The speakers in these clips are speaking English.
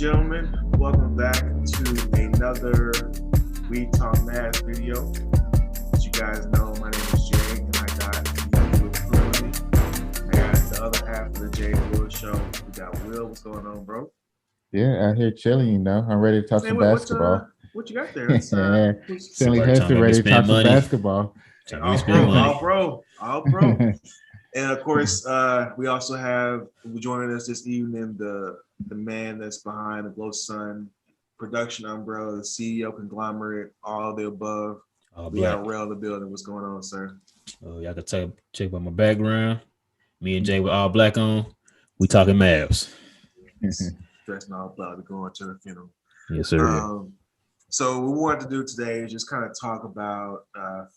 gentlemen, welcome back to another We Talk Mavs video. As you guys know, my name is Jay, and I got Will with me. I got the other half of the Jay and Will show. We got Will. What's going on, bro? Yeah, out here chilling, I'm ready to talk some basketball. What you got there? Stanley Hester ready to talk some basketball. All pro. And of course, we also have joining us this evening the man that's behind the Glow Sun production umbrella, the CEO conglomerate, all of the above. We got Rail in the building. What's going on, sir? Oh, y'all can check about my background. Me and Jay with all black on. We talking Mavs. Dressing all black to go into the funeral. Yes, sir. So what we wanted to do today is just kind of talk about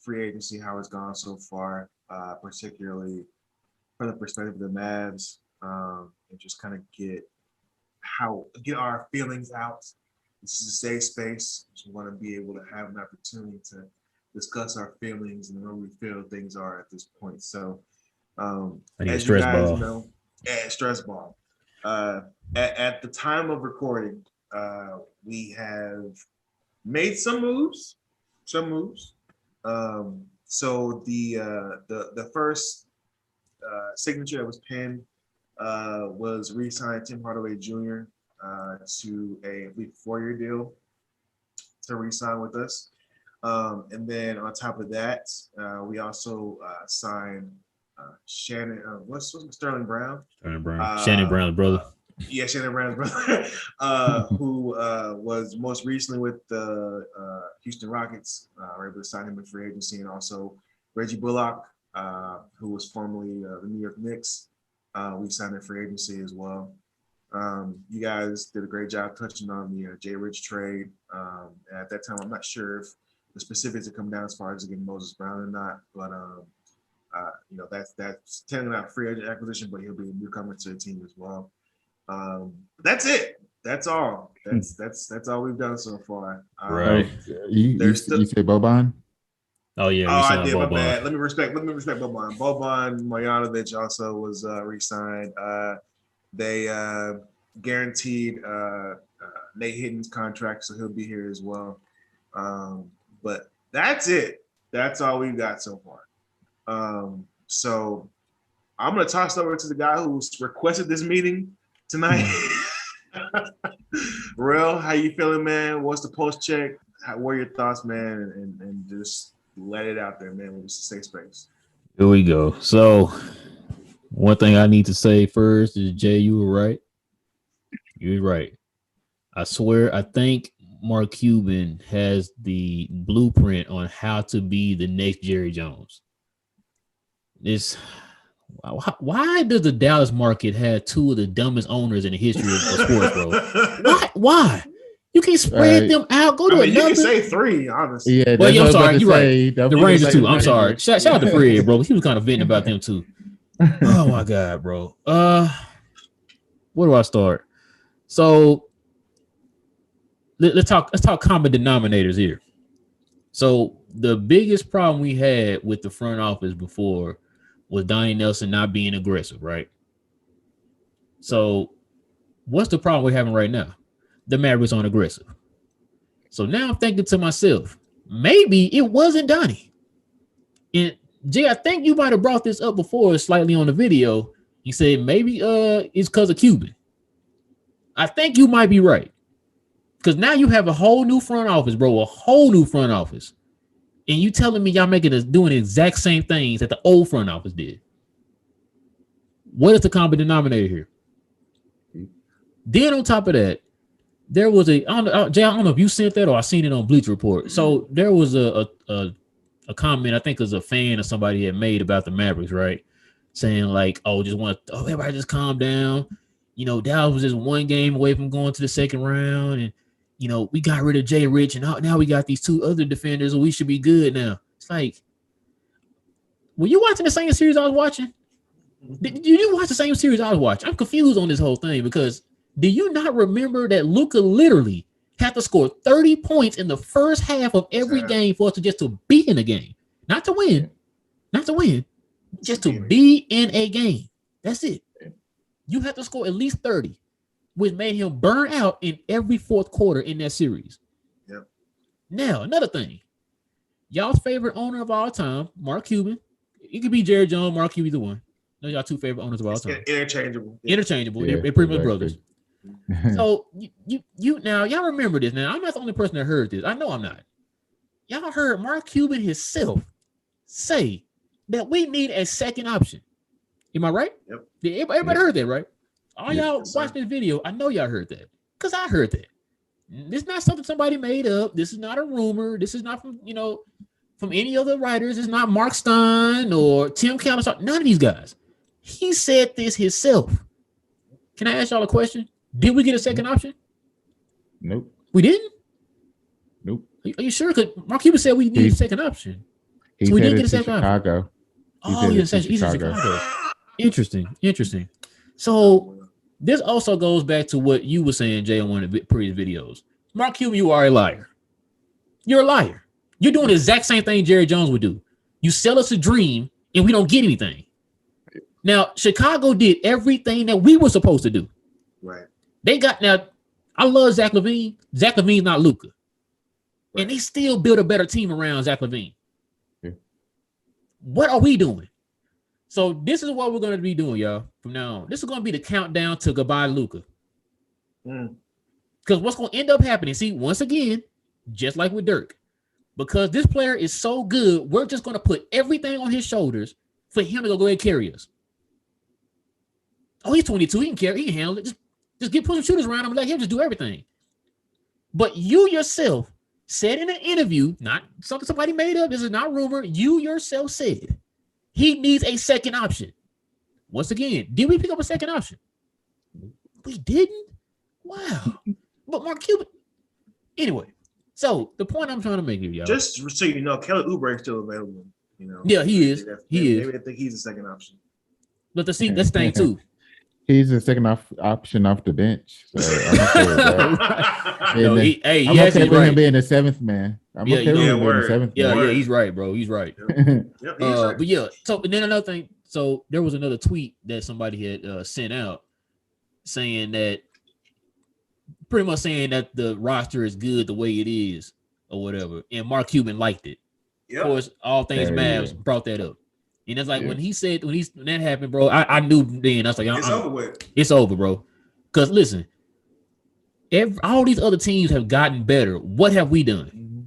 free agency, how it's gone so far, particularly from the perspective of the Mavs, and just kind of get our feelings out. This is a safe space. We want to be able to have an opportunity to discuss our feelings and where we feel things are at this point. So, as you guys know, stress ball. At the time of recording, we have made some moves. So the first signature that was pinned was re-signed Tim Hardaway Jr. To a 4-year deal to re-sign with us. And then on top of that, we also signed Shannon. What's Sterling Brown? Shannon Brown's brother. Yeah, Shannon Brown's brother, who was most recently with the Houston Rockets. We're able to sign him in free agency, and also Reggie Bullock, who was formerly the New York Knicks. We signed in free agency as well. You guys did a great job touching on the Jay Rich trade. At that time, I'm not sure if the specifics have come down as far as getting Moses Brown or not, but that's technically not a free agent acquisition, but he'll be a newcomer to the team as well. That's it. That's all. That's all we've done so far. Right. You say Boban? Oh yeah. I did. My bad. Let me respect Boban. Boban Marjanovic also was re-signed. They guaranteed Nate Hitton's contract, so he'll be here as well. But that's it. That's all we've got so far. So I'm gonna toss it over to the guy who's requested this meeting tonight. Real, how you feeling, man? What's the post check? What are your thoughts, man? And just let it out there, man. It's a safe space. Here we go. So one thing I need to say first is, Jay, you were right. You were right. I swear, I think Mark Cuban has the blueprint on how to be the next Jerry Jones. Why does the Dallas market have two of the dumbest owners in the history of sports, bro? Why? You can't spread them out. Go to another. You can say 3, honestly. Yeah. Well, I'm sorry. You're right. The Rangers too. I'm sorry. Shout out to Fred, bro. He was kind of venting about them too. Oh my God, bro. Where do I start? So let's talk common denominators here. So the biggest problem we had with the front office before was Donnie Nelson not being aggressive, right? So what's the problem we're having right now? The Mavericks aren't aggressive. So now I'm thinking to myself, maybe it wasn't Donnie. And Jay, I think you might have brought this up before slightly on the video. You said maybe it's because of Cuban. I think you might be right. Because now you have a whole new front office, bro, a whole new front office. And you telling me y'all making us doing the exact same things that the old front office did. What is the common denominator here? Then on top of that, there was Jay, I don't know if you sent that or I seen it on Bleacher Report. So there was a comment, I think it was a fan or somebody had made about the Mavericks, right? Saying like, everybody just calm down. Dallas was just one game away from going to the second round. And, we got rid of Jay Rich and now we got these 2 other defenders and we should be good now. It's like, were you watching the same series I was watching? Did you watch the same series I was watching? I'm confused on this whole thing because do you not remember that Luka literally had to score 30 points in the first half of every game for us to just to be in the game? Not to win, just to be in a game. That's it. You have to score at least 30. which made him burn out in every fourth quarter in that series. Yep. Now, another thing. Y'all's favorite owner of all time, Mark Cuban. It could be Jerry Jones, Mark Cuban, either one. Those are y'all two favorite owners of all time. Interchangeable. Yeah. Interchangeable. Yeah, they're pretty much exactly. brothers. So you now y'all remember this. Now I'm not the only person that heard this. I know I'm not. Y'all heard Mark Cuban himself say that we need a second option. Am I right? Yep. Yeah, everybody heard that, right? All y'all Yes, watch this video. I know y'all heard that because I heard that. This is not something somebody made up. This is not a rumor. This is not from from any other writers. It's not Mark Stein or Tim Keller. None of these guys. He said this himself. Can I ask y'all a question? Did we get a second option? Nope. We didn't? Nope. Are you sure? Because Mark Cuban said we need a second option. So we didn't get a second Chicago. Option. He's in Chicago. Interesting. So this also goes back to what you were saying, Jay, on one of the previous videos. Mark Cuban, you are a liar. You're a liar. You're doing the exact same thing Jerry Jones would do. You sell us a dream and we don't get anything. Now, Chicago did everything that we were supposed to do. Right. I love Zach LaVine. Zach LaVine's not Luka. Right. And they still built a better team around Zach LaVine. Yeah. What are we doing? So this is what we're going to be doing, y'all, from now on. This is going to be the countdown to goodbye, Luka. Because what's going to end up happening, see, once again, just like with Dirk, because this player is so good, we're just going to put everything on his shoulders for him to go ahead and carry us. Oh, he's 22. He can carry. He can handle it. Just put some shooters around him and let him just do everything. But you yourself said in an interview, not something somebody made up. This is not rumor. You yourself said he needs a second option. Once again, did we pick up a second option? We didn't. Wow. But Mark Cuban. Anyway, so the point I'm trying to make here, y'all. Just so you know, Kelly Oubre is still available. Yeah, he is. Maybe I think he's a second option. But that's the thing too. He's the second option off the bench. So I'm okay with that. No, I'm okay with him being the seventh man. I'm okay with him being the seventh man. Yeah, he's right, bro. He's right. Yep, right. But yeah, so and then another thing. So there was another tweet that somebody had sent out saying that pretty much saying that the roster is good the way it is or whatever. And Mark Cuban liked it. Yep. Of course, all things Mavs brought that up. And it's like when that happened, bro, I knew then. I was like, it's over with. It's over, bro. Because listen, all these other teams have gotten better. What have we done? Mm-hmm.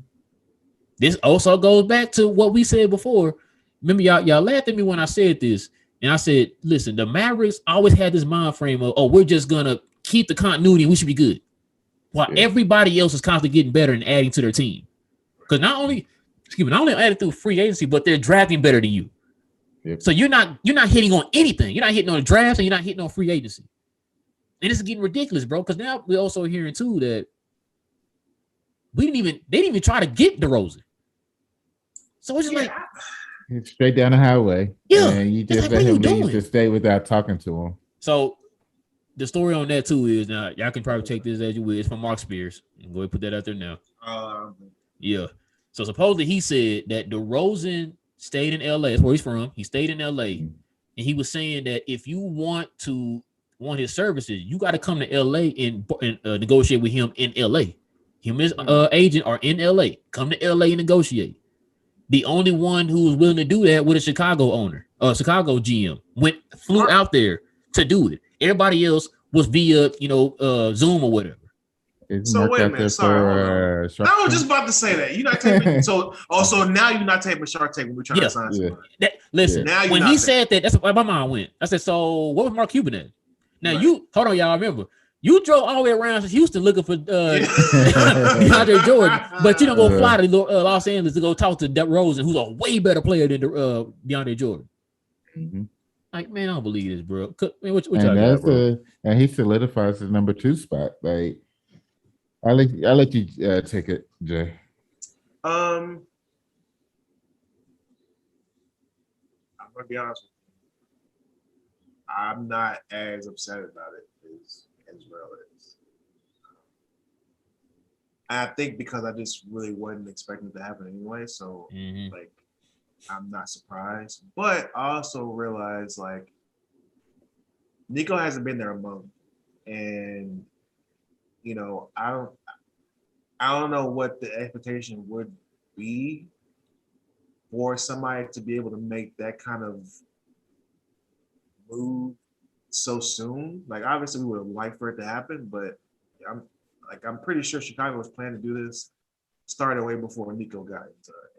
This also goes back to what we said before. Remember, y'all laughed at me when I said this. And I said, listen, the Mavericks always had this mind frame of, we're just going to keep the continuity and we should be good. While everybody else is constantly getting better and adding to their team. Because not only adding through free agency, but they're drafting better than you. Yep. So you're not hitting on anything. You're not hitting on the drafts and you're not hitting on free agency. And this is getting ridiculous, bro. Because now we're also hearing too that they didn't even try to get DeRozan. So it's just it's straight down the highway. Yeah. And you just let him leave to stay without talking to him. So the story on that too is now y'all can probably take this as you will. It's from Mark Spears. Go ahead and put that out there now. Yeah. So supposedly he said that DeRozan stayed in LA. That's where he's from. He stayed in LA. And he was saying that if you want his services, you got to come to LA and negotiate with him in LA. Him and his agent are in LA. Come to LA and negotiate. The only one who was willing to do that was a Chicago owner, Chicago GM, flew out there to do it. Everybody else was via, Zoom or whatever. So wait a minute, sorry. I was just about to say that. You're not taking so now you're not taking Shark Tank when we're trying to sign somebody. Listen, when he said that, that's where my mind went. I said, so what was Mark Cuban at? Now you hold on, y'all. Remember, you drove all the way around to Houston looking for DeAndre Jordan, but you don't go fly to Los Angeles to go talk to DeRozan, who's a way better player than DeAndre Jordan. Mm-hmm. Like, man, I don't believe this, bro. What y'all got, bro? And he solidifies his number 2 spot. Like, I'll let you take it, Jay. I'm gonna be honest with you. I'm not as upset about it as Israel is. I think because I just really wasn't expecting it to happen anyway. So I'm not surprised. But I also realized Nico hasn't been there a month. And I don't know what the expectation would be for somebody to be able to make that kind of move so soon. Like obviously we would have liked for it to happen, but I'm pretty sure Chicago was planning to do this started way before Nico got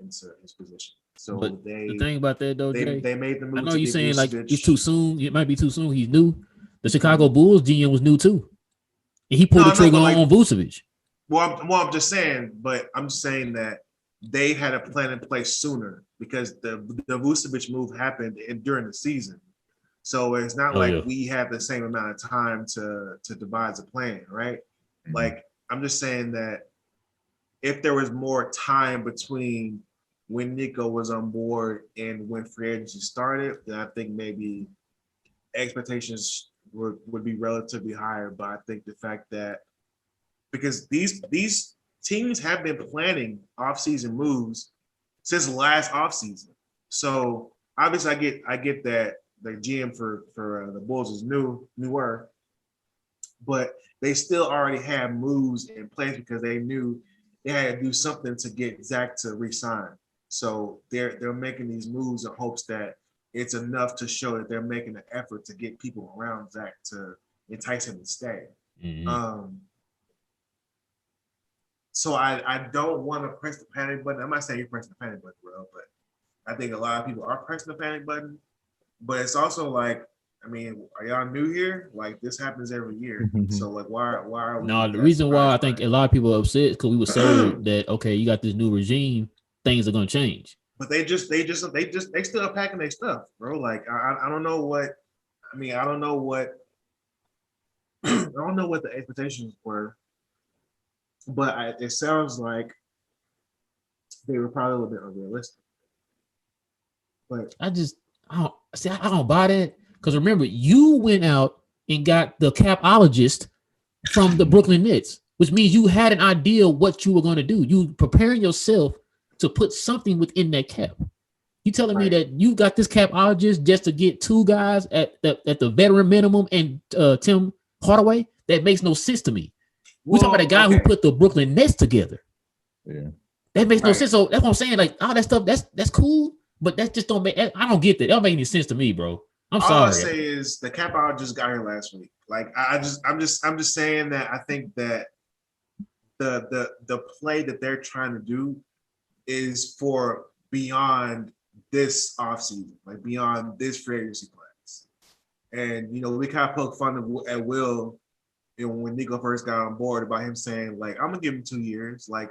into his position. So But the thing about that though, Jay, they made the move. I know to you're get saying like Vucevic. it's too soon. It might be too soon. He's new. The Chicago Bulls GM was new too, and he pulled the trigger on Vucevic. Well, I'm just saying, but I'm just saying that they had a plan in place sooner because the Vucevic move happened during the season. So it's not we had the same amount of time to devise a plan, right? Mm-hmm. Like I'm just saying that if there was more time between when Nico was on board and when free agency started, then I think maybe expectations would be relatively higher. But I think the fact that because these teams have been planning offseason moves since last offseason. So obviously I get that the GM for the Bulls is newer, but they still already had moves in place because they knew they had to do something to get Zach to resign. So they're making these moves in hopes that it's enough to show that they're making an effort to get people around Zach to entice him to stay. Mm-hmm. So I don't want to press the panic button. I'm not saying you press the panic button, bro, but I think a lot of people are pressing the panic button. But it's also like, I mean, are y'all new here? Like this happens every year. So like, why are we? No, the reason why I think a lot of people are upset because we were sold that okay, you got this new regime, things are gonna change. But they still packing their stuff, bro. Like I don't know what. I mean, I don't know what. I don't know what the expectations were, but it sounds like they were probably a little bit unrealistic. But I don't buy that because remember you went out and got the capologist from the Brooklyn Nets, which means you had an idea what you were going to do. You preparing yourself to put something within that cap. You telling me that you got this capologist just to get two guys at the veteran minimum and Tim Hardaway? That makes no sense to me. We're talking about a guy who put the Brooklyn Nets together. Yeah, that makes no sense. So that's what I'm saying. Like all that stuff, that's cool. But that just don't make. I don't get that. That don't make any sense to me, bro. I'm sorry. All I say is the capologist just got here last week. Like I'm just saying that I think that the play that they're trying to do is for beyond this offseason, like beyond this free agency class. And we kind of poke fun at Will, when Nico first got on board about him saying like I'm gonna give him 2 years, like.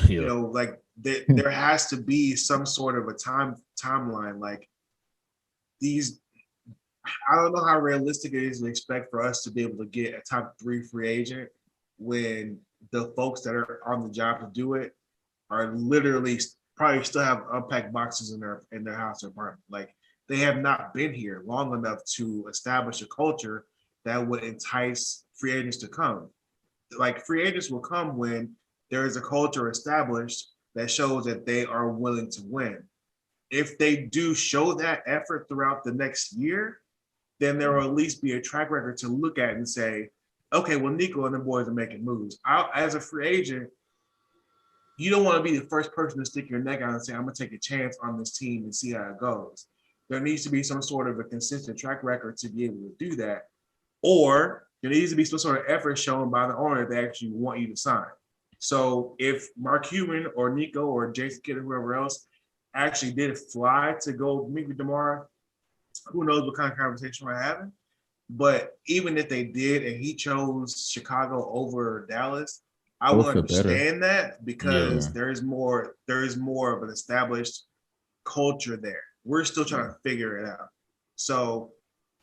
Yeah. Like there has to be some sort of a timeline. Like these, I don't know how realistic it is to expect for us to be able to get a top 3 free agent when the folks that are on the job to do it are literally probably still have unpacked boxes in their house or apartment. Like they have not been here long enough to establish a culture that would entice free agents to come. Like free agents will come when there is a culture established that shows that they are willing to win. If they do show that effort throughout the next year, then there will at least be a track record to look at and say, okay, well, Nico and the boys are making moves. As a free agent, you don't want to be the first person to stick your neck out and say, I'm going to take a chance on this team and see how it goes. There needs to be some sort of a consistent track record to be able to do that. Or there needs to be some sort of effort shown by the owner that they actually want you to sign. So if Mark Cuban or Nico or Jason Kidd or whoever else actually did fly to go meet with DeMar, who knows what kind of conversation we're having. But even if they did and he chose Chicago over Dallas, I would understand that because there is more of an established culture there. We're still trying to figure it out. So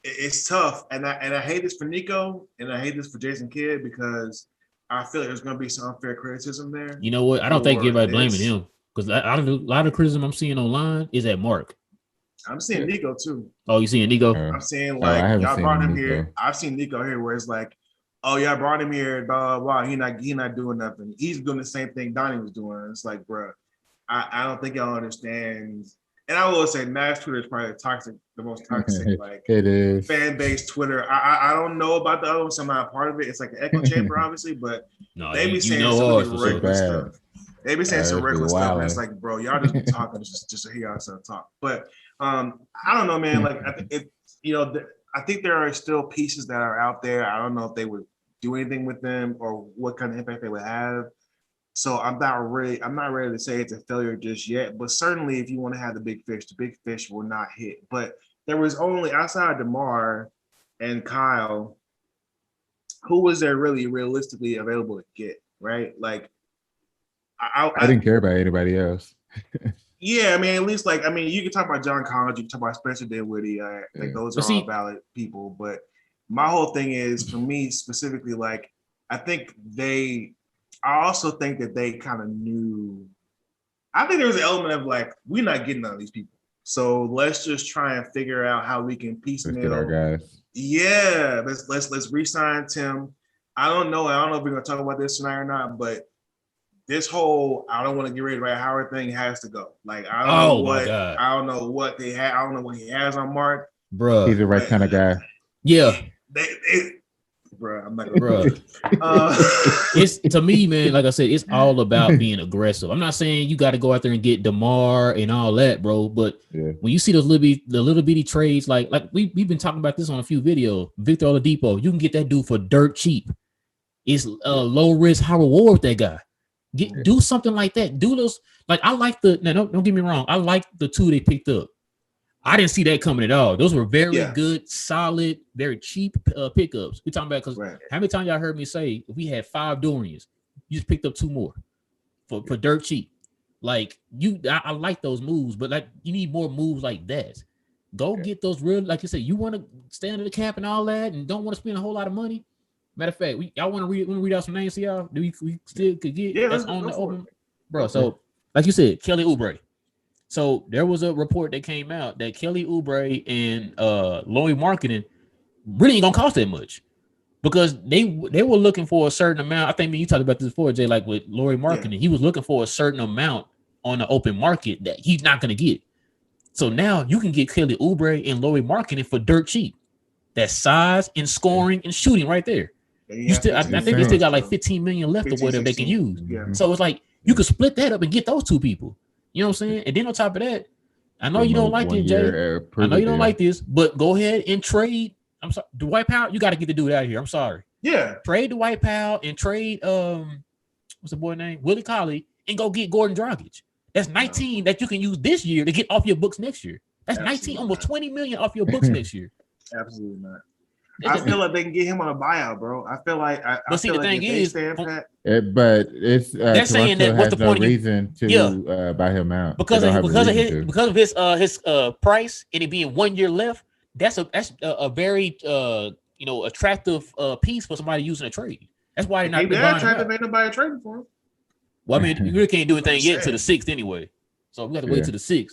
it's tough. And I hate this for Nico and I hate this for Jason Kidd because I feel like there's going to be some unfair criticism there. You know what? I don't think everybody blaming him because a lot of criticism I'm seeing online is at Mark. I'm seeing Nico too. Oh, you seeing Nico? I'm saying like y'all brought him here. I've seen Nico here where it's like, oh, y'all brought him here, blah, blah, blah. He not doing nothing. He's doing the same thing Donnie was doing. It's like, bro, I don't think y'all understand And I will say, Mavs Twitter is probably the most toxic, like It is. fan base Twitter. I don't know about the other ones. I'm not a part of it. It's like an echo chamber, obviously, but No, they be you saying know some ours really for sure. reckless Bad. stuff. They be saying some It'd be reckless stuff, and it's wildin'. like, bro, y'all just be talking just to hear yourself talk. But I don't know, man. Like I think I think there are still pieces that are out there. I don't know if they would do anything with them or what kind of impact they would have. So I'm not ready to say it's a failure just yet. But certainly, if you want to have the big fish will not hit. But there was only outside of DeMar and Kyle, who was there really realistically available to get, right? Like I didn't care about anybody else. yeah, I mean, at least like you can talk about John Collins, you can talk about Spencer Dinwiddie, like those are all valid people. But my whole thing is, for me specifically, like I also think that they kind of knew. I think there was an element of like, we're not getting none of these people, so let's just try and figure out how we can piecemeal. Let's get our guys. Yeah, let's re-sign Tim. I don't know if we're gonna talk about this tonight or not, but this whole I don't want to get rid of Dwight Howard thing has to go. Like I don't know what he has on Mark. Bro, he's the right kind of guy. Yeah. Bro, I'm not gonna it's to me, man, like I said, it's all about being aggressive. I'm not saying you got to go out there and get DeMar and all that, bro. But when you see those little bitty trades, like we've been talking about this on a few videos, Victor Oladipo, you can get that dude for dirt cheap. It's low risk, high reward with that guy. Do something like that. Do those, like I like don't get me wrong, I like the two they picked up. I didn't see that coming at all. Those were very good, solid, very cheap pickups. We're talking about because how many times y'all heard me say if we had 5 Dorians, you just picked up 2 more for dirt cheap. Like I like those moves, but like you need more moves like that. Go get those real, like you said, you want to stay under the cap and all that, and don't want to spend a whole lot of money. Matter of fact, y'all want to read out some names to y'all? Do we still could get that's on the open, bro? So like you said, Kelly Oubre. So there was a report that came out that Kelly Oubre and Lloyd Marketing really ain't gonna cost that much because they were looking for a certain amount. I think you talked about this before, Jay, like with Lloyd Marketing, he was looking for a certain amount on the open market that he's not gonna get. So now you can get Kelly Oubre and Lloyd Marketing for dirt cheap. That's size and scoring and shooting right there. I think they still got like 15 million left or whatever they can use. Yeah. So it's like you could split that up and get those 2 people. You know what I'm saying? And then on top of that, I know you don't like this, Jay. I know you don't like this, but go ahead and trade. I'm sorry, Dwight Powell. You got to get the dude out of here. I'm sorry. Yeah. Trade Dwight Powell and trade what's the boy name? Willie Colley, and go get Gordon Dragic. That's 19 that you can use this year to get off your books next year. That's 19, almost 20 million off your books next year. Absolutely not. I feel like they can get him on a buyout, bro. I feel like but see, the thing is, but it's they're saying that what's the point? Reason to buy him out because of his price and it being 1 year left. That's a very attractive piece for somebody using a trade. That's why they're not attractive. Ain't nobody trading for him. Well, I mean, you really can't do anything yet to the 6th anyway, so we got to wait to the 6th.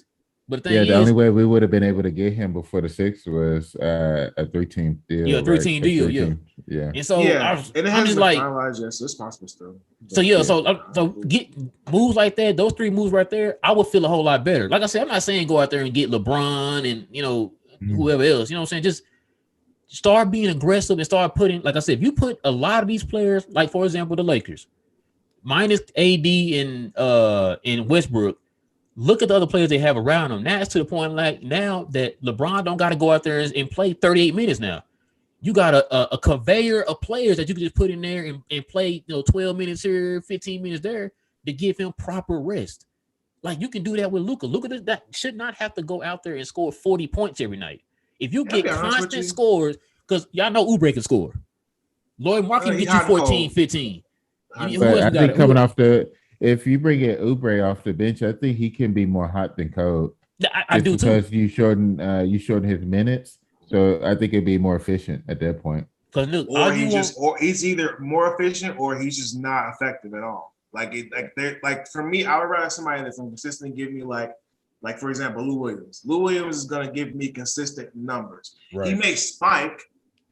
But the thing is, the only way we would have been able to get him before the 6th was a 3-team deal. Yeah, 3-team deal. Yeah. And so I'm just like, it's possible still. So get moves like that. Those 3 moves right there, I would feel a whole lot better. Like I said, I'm not saying go out there and get LeBron and whoever else. You know what I'm saying? Just start being aggressive and start putting. Like I said, if you put a lot of these players, like for example, the Lakers, minus AD and Westbrook. Look at the other players they have around them. Now it's to the point like now that LeBron don't got to go out there and play 38 minutes now. You got a conveyor of players that you can just put in there and play 12 minutes here, 15 minutes there to give him proper rest. Like you can do that with Luka. Luka that should not have to go out there and score 40 points every night. If you get constant scores, because y'all know Oubre can score. Lloyd Marketing get you 14, 15. I think coming off if you bring it Oubre off the bench, I think he can be more hot than cold. I do too. Because you shorten his minutes, so I think it'd be more efficient at that point. Because look, or he's either more efficient or he's just not effective at all. Like for me, I would rather somebody that's consistently give me like for example, Lou Williams. Lou Williams is gonna give me consistent numbers. Right. He may spike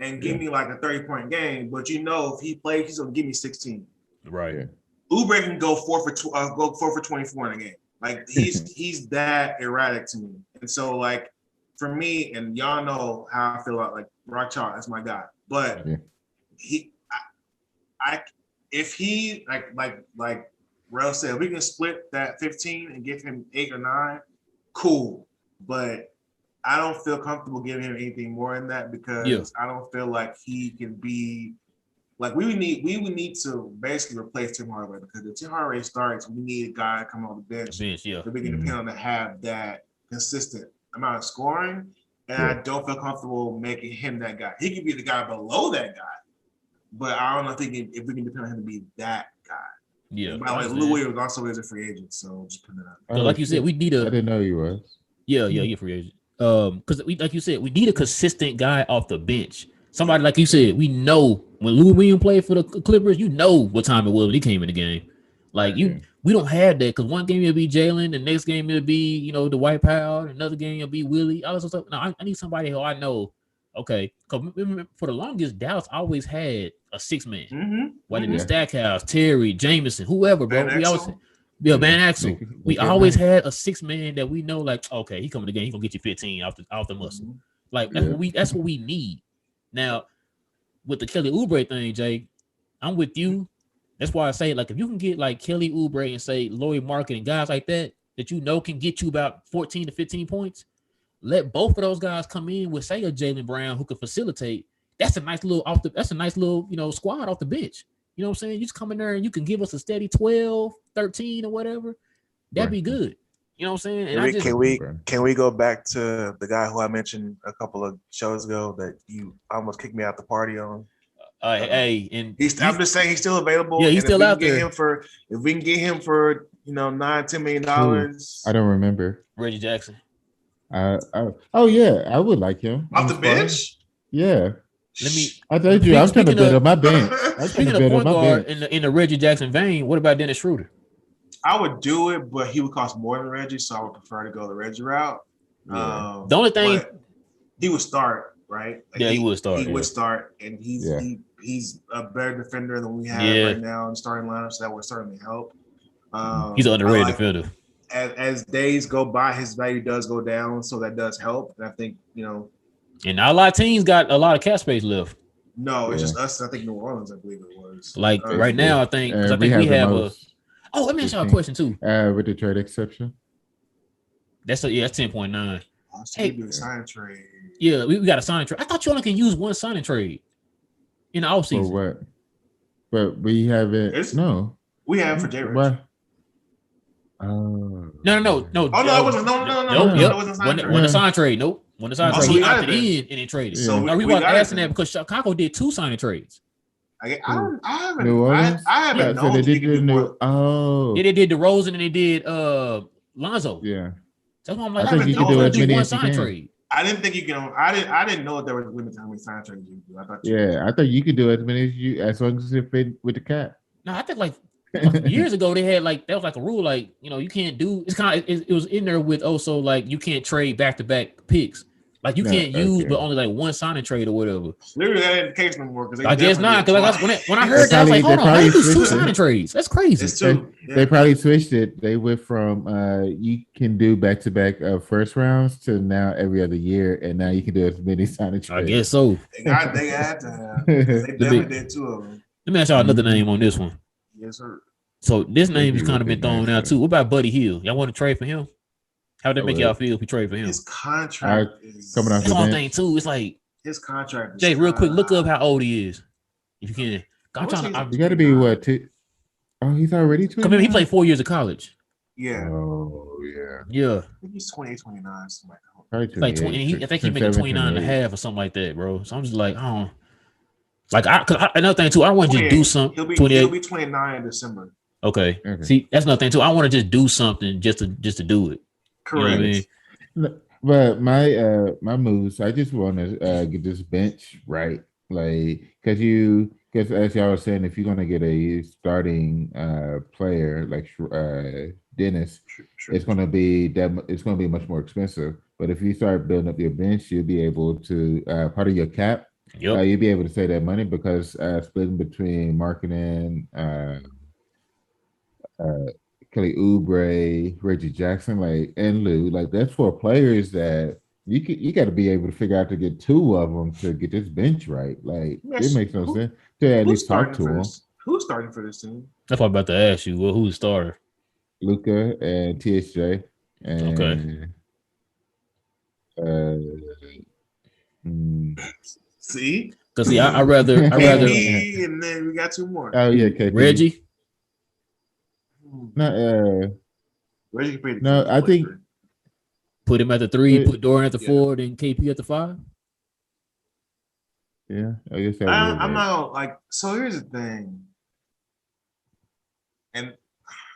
and give me like a 30-point game, but if he plays, he's gonna give me 16. Right. Oubre can go 4 for 24 in a game. Like he's that erratic to me. And so like for me, and y'all know how I feel about like Rock Chalk, that's my guy. But I if he like Rel said, we can split that 15 and give him 8 or 9, cool. But I don't feel comfortable giving him anything more than that because I don't feel like he can be like we would need to basically replace Tim Hardaway because if Tim Hardaway starts, we need a guy coming on the bench that we can depend on to have that consistent amount of scoring. And I don't feel comfortable making him that guy. He could be the guy below that guy, but I don't know if we can depend on him to be that guy. Yeah. By the way, Lou Williams also is a free agent, so just put that out. So like you said, we need I didn't know you was. Yeah, you're free agent. Because like you said, we need a consistent guy off the bench. Somebody like you said, we know when Lou Williams played for the Clippers, you know what time it was when he came in the game. Like we don't have that because one game it'll be Jalen, the next game it'll be the White Powell, another game it'll be Willie. All this stuff. Now I need somebody who I know. Okay, because for the longest, Dallas always had a 6-man. Whether it be Stackhouse, Terry, Jameson, whoever, bro. We always Van Axel. We always had a 6-man that we know, like, okay, he coming to the game, he gonna get you 15 off the muscle. Like that's what we need. Now, with the Kelly Oubre thing, Jay, I'm with you. That's why I say, like, if you can get like Kelly Oubre and say Laurie Market and guys like that can get you about 14 to 15 points. Let both of those guys come in with, say, a Jaylen Brown who can facilitate. That's a nice little squad off the bench. You know what I'm saying? You just come in there and you can give us a steady 12, 13 or whatever. That'd be good. You know what I'm saying? And can we go back to the guy who I mentioned a couple of shows ago that you almost kicked me out the party on? I'm just saying he's still available. Yeah, he's still out there. If we can get him for $9-10 million. I don't remember. Reggie Jackson. I would like him off the bench. Yeah. I told you I was trying to build up my bench. Speaking of point guard in the Reggie Jackson vein, what about Dennis Schroeder? I would do it, but he would cost more than Reggie, so I would prefer to go the Reggie route. Yeah. The only thing he would start, right? Like he would start. He would start, and he's a better defender than we have right now in starting lineup, so that would certainly help. He's an underrated defender. As days go by, his value does go down, so that does help. And I think and not a lot of teams got a lot of cap space left. No, it's just us. I think New Orleans, I believe it was. Like right now, I think because I think we have a. Oh, let me ask y'all a question too. With the trade exception, that's 10.9. Hey, sign trade. Yeah, we got a sign trade. I thought you only can use one signing trade in the offseason. For what? But we haven't. No, we have for J. Rich. What? No. Oh no, it wasn't. No. Yep. It wasn't when the sign trade. Nope. When the sign trade, he opted in and then traded. So we were asking that because Chicago did 2 signing trades. I haven't known. So they did the new. Oh, they did DeRozan and they did Lonzo. Yeah. That's why I'm like, I think you can do as many as you can. Trade. I didn't think you can. I didn't know there was limits how many sign trades you do. I thought you could do as many as long as it fit with the cap. No, I think like years ago they had like that was like a rule like you can't do. It's kind of it was in there with also like you can't trade back-to-back picks. Like you can't use, but only like one signing trade or whatever. Literally, that ain't the case no more. I guess not. Because when I heard that, I was like, hold on, I use 2 signing trades. That's crazy. It's 2. They probably switched it. They went from you can do back-to-back first rounds to now every other year, and now you can do as many signing trades. I guess so. They had to have. They definitely did 2 of them. Let me ask y'all another name on this one. Yes, sir. So this name has kind of been thrown out too. What about Buddy Hield? Y'all want to trade for him? How would that make y'all feel if we trade for him? His contract is coming off the one thing too. It's like his contract. Jay, real quick, look up how old he is, if you can. You got to be what? Oh, he's already 20. Come in, he played 4 years of college. Yeah. Oh yeah. Yeah. I think he's 28, 29, something like that. Like 20. I think he made 29 and a half or something like that, bro. So I'm just like, another thing too. I don't want to just do something. He'll be 29 in December. Okay. See, that's another thing too. I want to just do something just to do it. Correct. You know what I mean? But my moves, I just want to get this bench right, like because as y'all was saying, if you're gonna get a starting player like Dennis, it's gonna be much more expensive. But if you start building up your bench, you'll be able to part of your cap. Yep. You'll be able to save that money because splitting between marketing, Kelly Oubre, Reggie Jackson, like and Lou, like that's 4 players that you got to be able to figure out to get 2 of them to get this bench right. Like it Yes. makes no sense to at least talk to them. Who's starting for this team? That's what I'm about to ask you. Well, who's the starter? Luca and TSJ Okay. and uh, mm, See, Because see, I rather KP, and then we got 2 more. oh yeah, KP. Reggie. No, Reggie can play the no, I think Put him at the 3, But- put Dorian at the Yeah. 4, then KP at the 5. yeah, I guess that I'm would not work. gonna, like. So here's the thing, and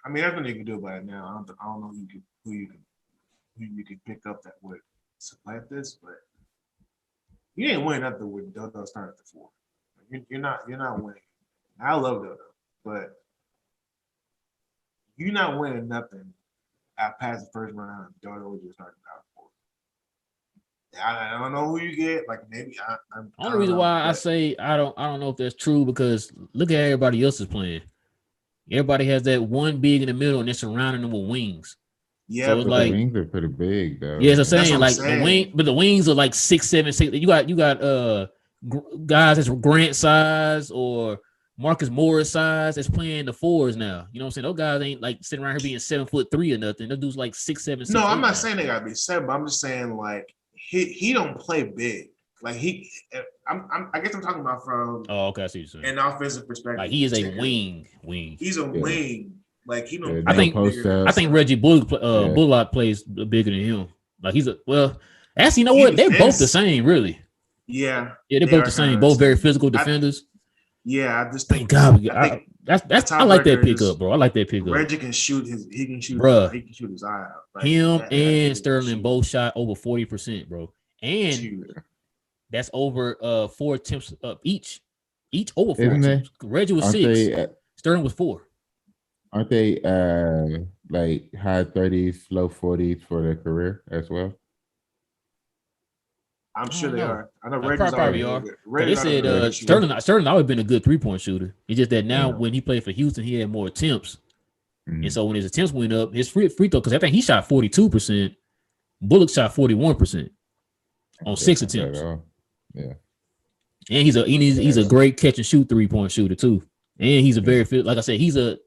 I mean, there's nothing you can do about it now. I don't know who you could pick up that would supplant this, but you ain't winning nothing with Dodo starting at the 4. You're not winning. I love Dodo, but you're not winning nothing out past the first round. Dodo was just starting out 4. I don't know who you get. Like maybe I'm. Only reason why I say I don't know if that's true because look at everybody else is playing. Everybody has that one big in the middle and they're surrounding them with wings. Yeah, So it's But like- the wings are pretty big though. Yeah, it's That's what saying I'm like saying. the wing, but the wings are like 6, 7, 6. You got guys that's Grant size or Marcus Morris size that's playing the 4s now. You know what I'm saying? Those guys ain't like sitting around here being 7'3" or nothing. Those dudes like 6, 7, 6. No, I'm 8 not now. saying they gotta be 7, but I'm just saying like he don't play big. Like I guess I'm talking about from Oh, okay, I see what you're saying. an offensive perspective. Like he is a particularly. wing. He's a wing. Like he don't. Yeah, I play think- post bigger than up. I think Reggie Bullock, Yeah. Bullock plays bigger than him. Like he's a actually, you know He what? They're both the defends- same, really. Yeah, Yeah, they're They both are the same. kinda Both the very same. physical I- defenders. yeah. I just Thank think God. I think That's Tom I like that Burger is- pickup, bro. I like that pickup. Reggie can shoot his. He can shoot. Bruh. He can shoot his eye out. Like, Him that and dude can Sterling shoot. both shot over 40%, bro. And Shoot. that's over 4 attempts each. Each over 4 Isn't they? attempts. Reggie was Aren't 6. they? Sterling was 4. Aren't they like high 30s, low 40s for their career as well? I'm sure don't they know. are. I know They Reggie's probably already are. good. They Reggie's already said good shooter. Sterling always been a good 3-point shooter. It's just that now Yeah. when he played for Houston, he had more attempts. Mhm. And so when his attempts went up, his free throw, because I think he shot 42%, Bullock shot 41% on 6 That's not bad attempts. at all. And he's a great catch and shoot 3-point shooter too. And he's a very like I said, he's a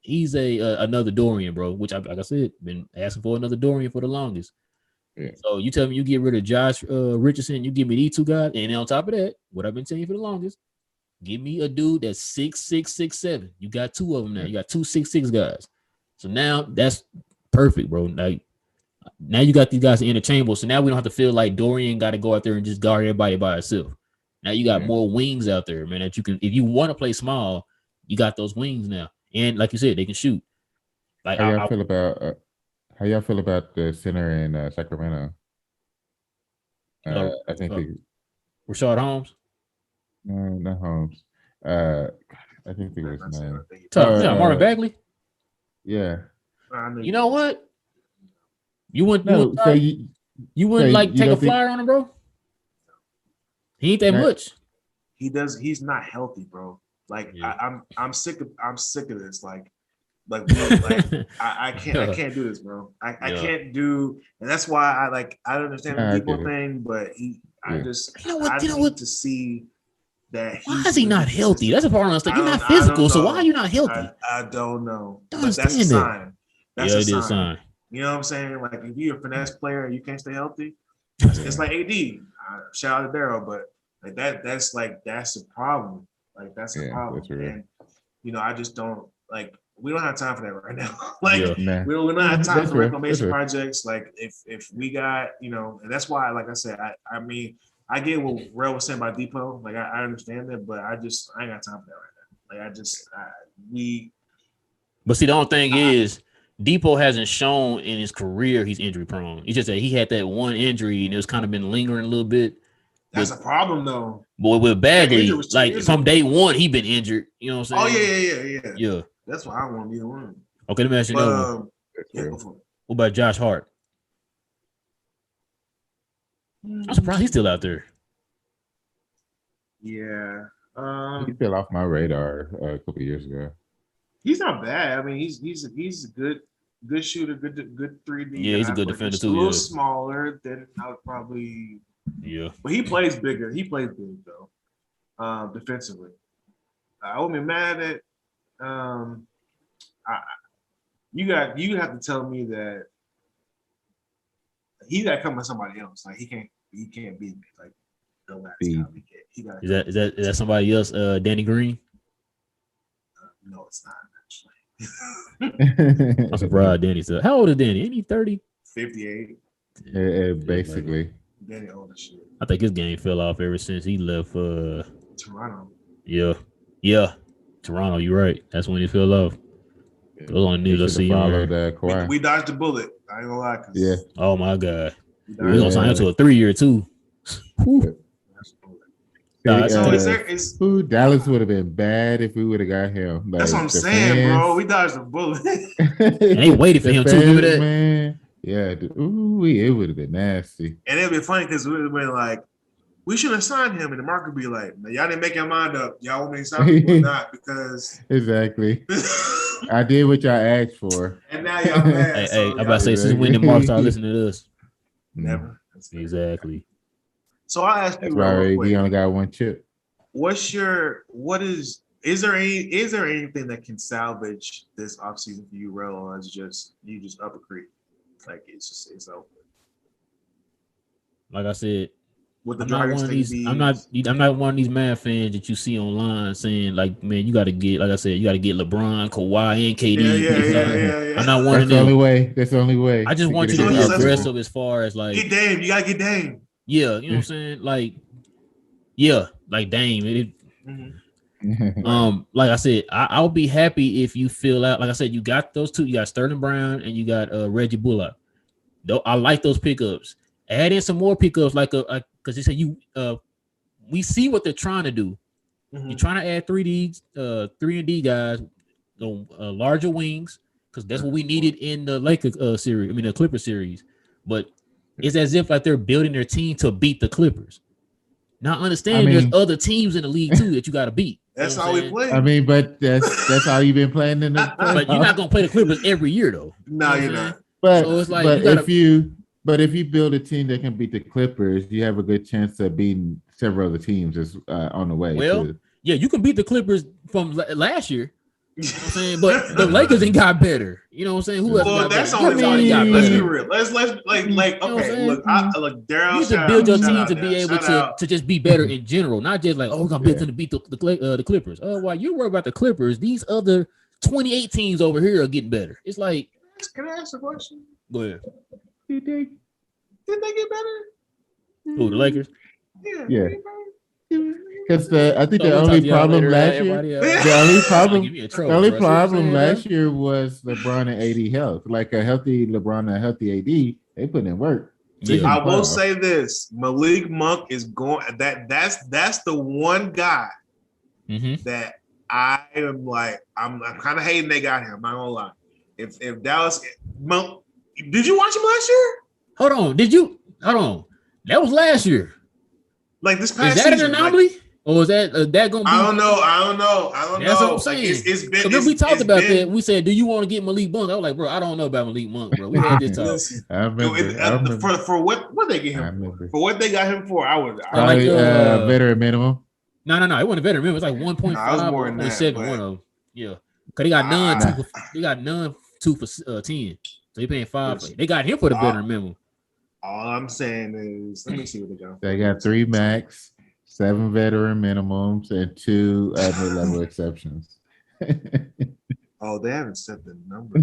another Dorian, bro. Which like I said, been asking for another Dorian for the longest. Yeah. So you tell me you get rid of Josh Richardson, you give me these 2 guys, and then on top of that, what I've been telling you for the longest, give me a dude that's 6'6", 6'7". You got 2 of them now. You got 2 6'6" guys. So now that's perfect, bro. Now you got these guys interchangeable. So now we don't have to feel like Dorian got to go out there and just guard everybody by himself. Now you got more wings out there, man, that you can, if you want to play small, you got those wings now. And like you said, they can shoot. Like How y'all feel about the center in Sacramento? I think Rashard Holmes. no, not Holmes. I think it was his name. Marvin Bagley. Yeah. You know what? You wouldn't No, so you wouldn't so like you take a don't think- flyer on him, bro? He ain't that Right. much. He does. He's not healthy, bro. Like Yeah. I'm sick of this. Like I can't do this, bro. I can't do, and that's why I understand Nah, I the people get it. thing, but I Yeah. just You know what- I you know need what? to see that. Why he's is he gonna not be healthy? That's a part of the You're not I don't physical, so know. why are you not healthy? I don't know. Don't But that's a understand that. sign. That's Yeah, a it is sign. sign. You know what I'm saying? Like if you're a finesse player and you can't stay healthy, it's like AD. Shout out to Daryl, but like that's the problem. Like that's a problem. that's real. And I just don't like. We don't have time for that right now. Like Yeah. Nah. we don't have time That's for real. reclamation That's real. projects. Like if we got and that's why, like I said, I mean I get what Rel was saying about Depot. Like I understand that, but I ain't got time for that right now. Like But see, the only thing is, Depot hasn't shown in his career he's injury prone. It's just that he had that one injury and it's kind of been lingering a little bit. that's a problem though. But with That Bagley, injury was 2 like years from ago. day one, he been injured. You know what I'm Oh saying? yeah. Yeah. That's why I want to be the one. Okay, let me ask you another one. That's Yeah, real. go for it. What about Josh Hart? I'm surprised he's still out there. Yeah. He fell off my radar a couple years ago. He's not bad. I mean, he's a good good shooter, good 3D. Yeah, he's a guy, good but defender just too, A little yeah. smaller than I would probably. Yeah. But he plays bigger. He plays big though, defensively. I wouldn't be mad at. You have to tell me that he got to come with somebody else. Like he can't beat me. Like the last time he got. Is that somebody else? Danny Green. No, it's not actually. I'm surprised Danny said. How old is Danny? Ain't he 30? 58. Basically. Danny old as shit. I think his game fell off ever since he left. Toronto. Yeah. Toronto. You're right. That's when he fell off. Those only news I see on there. We dodged the bullet. I ain't gonna lie. Yeah. Oh my God. We're gonna sign him to a 3-year too. Dallas would have been bad if we would have got him. Like, that's what I'm saying, bro. We dodged the bullet. And they waited for him too. Remember that? Man. Yeah. It would have been nasty. And it'd be funny because we would have been like, we should have signed him, and the market would be like, y'all didn't make your mind up. Y'all want me to sign him or not? Because exactly. I did what y'all asked for. And now y'all mad. Hey, I'm about to say, since when did Mark start listening to us? Never. Exactly. So I asked you, he only got one chip. Is there anything that can salvage this offseason for you, Rel, or is you just up a creek? Like it's over. Like I said, with the I'm not one of these. I'm not one of these mad fans that you see online saying like, man, you got to get, like I said, you got to get LeBron, Kawhi, and KD. Yeah. I'm not one of them. That's the only way. I just want you to be aggressive as far as like get Dame. You gotta get Dame. Yeah, you know what I'm saying? Like, like Dame. Like I said, I'll be happy if you fill out. Like I said, you got those two. You got Sterling Brown and you got Reggie Bullock. Though I like those pickups. Add in some more pickups, like because they said we see what they're trying to do. You're trying to add 3D guys, larger wings, because that's what we needed in the Lakers series. I mean the Clipper series, but it's as if like they're building their team to beat the Clippers. Now understanding there's other teams in the league too that you got to beat. That's how we play. I mean, but that's how you've been playing in the. But you're not gonna play the Clippers every year though. No, you're not. But so it's like if you build a team that can beat the Clippers, you have a good chance of beating several other teams on the way. Well, yeah, you can beat the Clippers from last year. You know what I'm saying? But the Lakers ain't got better. You know what I'm saying? Who else got that's better? only let's be real. Let's like okay. Look, Daryl. You need to build your team to be able to just be better in general, not just like, we're gonna build them to beat the Clippers. While you worry about the Clippers, these other 28 teams over here are getting better. It's like, can I ask a question? Go ahead. Did they get better? Who, the Lakers? Yeah. Because I think the only problem last year, the only problem last year was LeBron and AD health. Like a healthy LeBron and a healthy AD, they put in work. I will say this: Malik Monk is going. That's the one guy that I am like. I'm kind of hating they got him. I'm not gonna lie. If Dallas, Monk, did you watch him last year? Hold on. That was last year. Like this past season. Is that season, an anomaly? Or is that gonna be? I don't know. That's what I'm saying. Like it's we talked about that. We said, "Do you want to get Malik Monk?" I was like, "Bro, I don't know about Malik Monk, bro." We had this talk. I remember. For what they get him for? For what they got him for? I was veteran minimum. No. It wasn't a veteran minimum. It was like 1.5 or 1.7. One of them. Yeah, because they got none. They got none 2 for 10. So they paying 5. They got him for the veteran minimum. All I'm saying is, let me see what they got. They got 3 max, 7 veteran minimums, and 2 mid-level exceptions. Oh, they haven't set the number.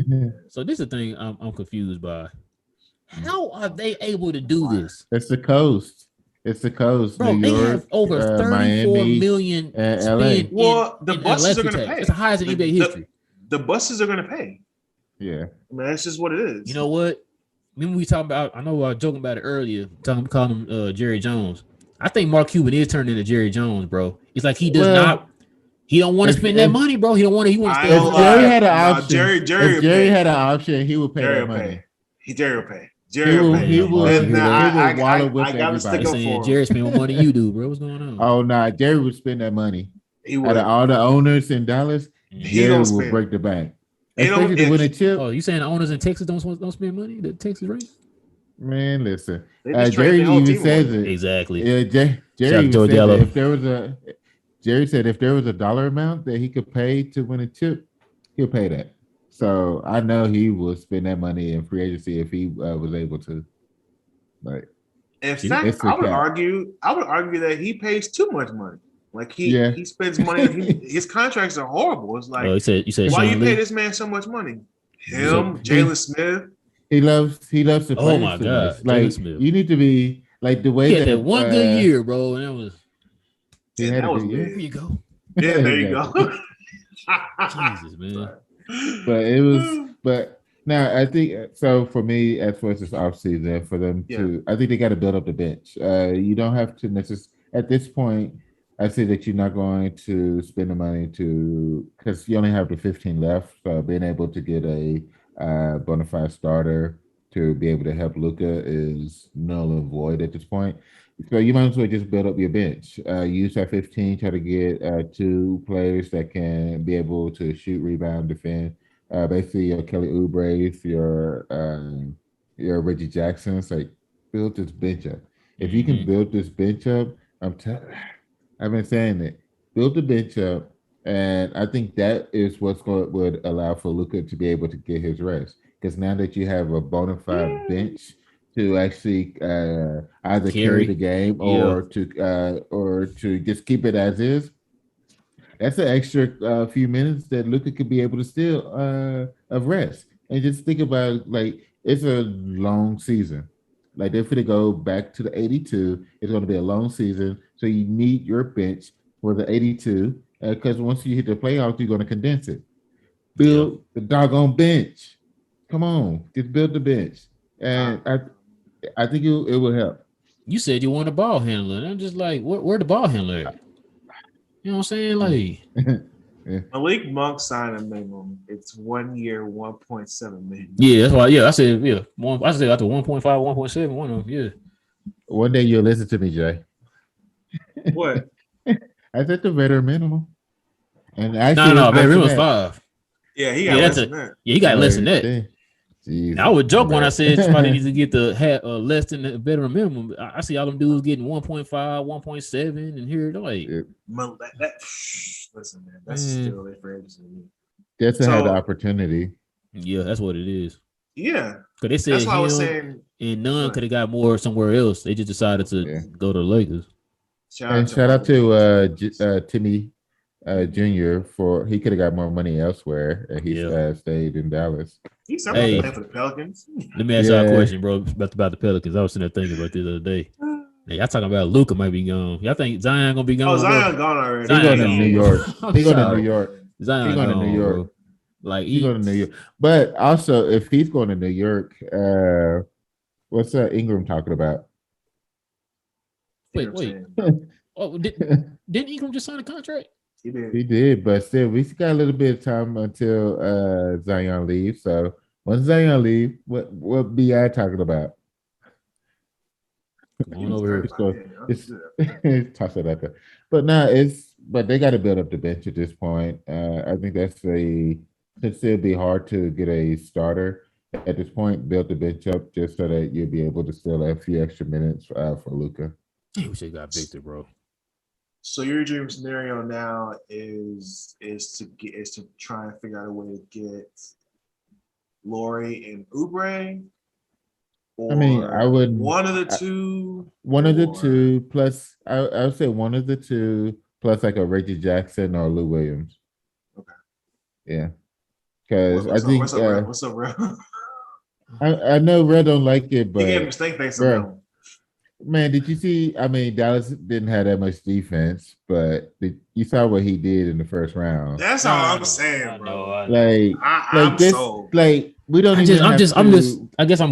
So this is the thing I'm confused by. How are they able to do this? It's the coast. Bro, New they York, have over 34 Miami, million spent. Well, the buses are going to pay. It's the highest in NBA history. The buses are going to pay. Yeah. I mean, that's just what it is. You know what? Remember we talked about, I know I was joking about it earlier, calling him Jerry Jones. I think Mark Cuban is turning into Jerry Jones, bro. It's like he don't want to spend that money, bro. He wants to stay. If Jerry had an option, Jerry had an option, he would pay that money. Jerry will pay. He would wallow with everybody. Saying Jerry spend more money than you do, bro. What's going on? Oh, nah, Jerry would spend that money. Out of all the owners in Dallas, Jerry will break the bank. especially to win a chip. Oh, you saying the owners in Texas don't spend money? The Texas Rangers? Man, listen. They just Jerry traded the whole even team says away. it. Exactly. Yeah, Shout Jerry out even Joe said Gallo. that Jerry said if there was a dollar amount that he could pay to win a chip, he'll pay that. So I know he will spend that money in free agency if he was able to. Like, In See, fact, it's the I would cap. argue that he pays too much money. Like Yeah. he spends money. His contracts are horrible. It's like, you said why Sean you pay Lee? this man so much money? said- Him, Jalen Smith. He loves the Oh players my too God, much. Jalen Like Smith. you need to be like the way He had that that one good year, bro, and that was he And had that a was good year. here big. you go. Yeah, there you go. Jesus, man. But it was, but now I think so for me, as far as this offseason, for them to, I think they got to build up the bench. You don't have to necessarily, at this point, I say that you're not going to spend the money to, because you only have the 15 left. So being able to get a bona fide starter to be able to help Luca is null and void at this point. So you might as well just build up your bench. Use that 15, try to get two players that can be able to shoot, rebound, defend. Basically, your Kelly Oubre's, your Reggie Jackson's, like build this bench up. If you can build this bench up, I've been saying it. Build the bench up, and I think that is would allow for Luka to be able to get his rest. Because now that you have a bona fide bench to actually either carry the game or to just keep it as is, that's an extra few minutes that Luka could be able to steal of rest. And just think about it, like it's a long season. Like if they go back to the 82, it's going to be a long season. So you need your bench for the 82 because once you hit the playoffs, you're going to condense it. Build the doggone bench. Come on, just build the bench, and I think it will help. You said you want a ball handler, and I'm just like, where the ball handler at? You know what I'm saying? Like, Malik Monk signed a minimum. It's 1 year, 1.7 million. Yeah, that's why. Yeah, I said after 1.5, 1.7, one of them. Yeah. One day you'll listen to me, Jay. What? I said the veteran minimum. And actually, No, man, was 5. Yeah, he got less than that. Yeah, he got less than that. Jesus, I would joke when I said somebody needs to get the less than the veteran minimum. I see all them dudes getting 1.5, 1.7, and here they're like, listen, man, that's still their free agency. Just to have the opportunity. Yeah, that's what it is. Yeah, because they said that's why I was saying, and none could have got more somewhere else. They just decided to go to the Lakers. Shout out to Timmy Jr. for he could have got more money elsewhere, and he stayed in Dallas. He's playing for the Pelicans. Let me ask y'all a question, bro, about the Pelicans. I was sitting there thinking about this the other day. Hey, y'all talking about Luka might be gone. Y'all think Zion gonna be gone? Oh, Zion gone already. He's going to New York. He's going to New York. Zion he's going to New York. Bro. Like he's going to New York. But also, if he's going to New York, what's Ingram talking about? Wait. Oh, didn't Ingram just sign a contract? He did, but still, we got a little bit of time until Zion leaves. So once Zion leaves, what be I talking about? Come on over here. Toss it out there. But but they got to build up the bench at this point. I think could still be hard to get a starter at this point. Build the bench up just so that you'll be able to still have a few extra minutes for Luka. We should got Victor, bro. So your dream scenario now is to try and figure out a way to get Laurie and Oubre. I mean, I would one of the two. One of the two plus I would say one of the two plus like a Reggie Jackson or Lou Williams. Okay. Yeah. Because I think what's up, Red? I know Red don't like it, but he gave a mistake face on that one. Man, did you see? I mean, Dallas didn't have that much defense, but you saw what he did in the first round. That's all I'm saying, bro. I'm sold. Like we don't even. I guess I'm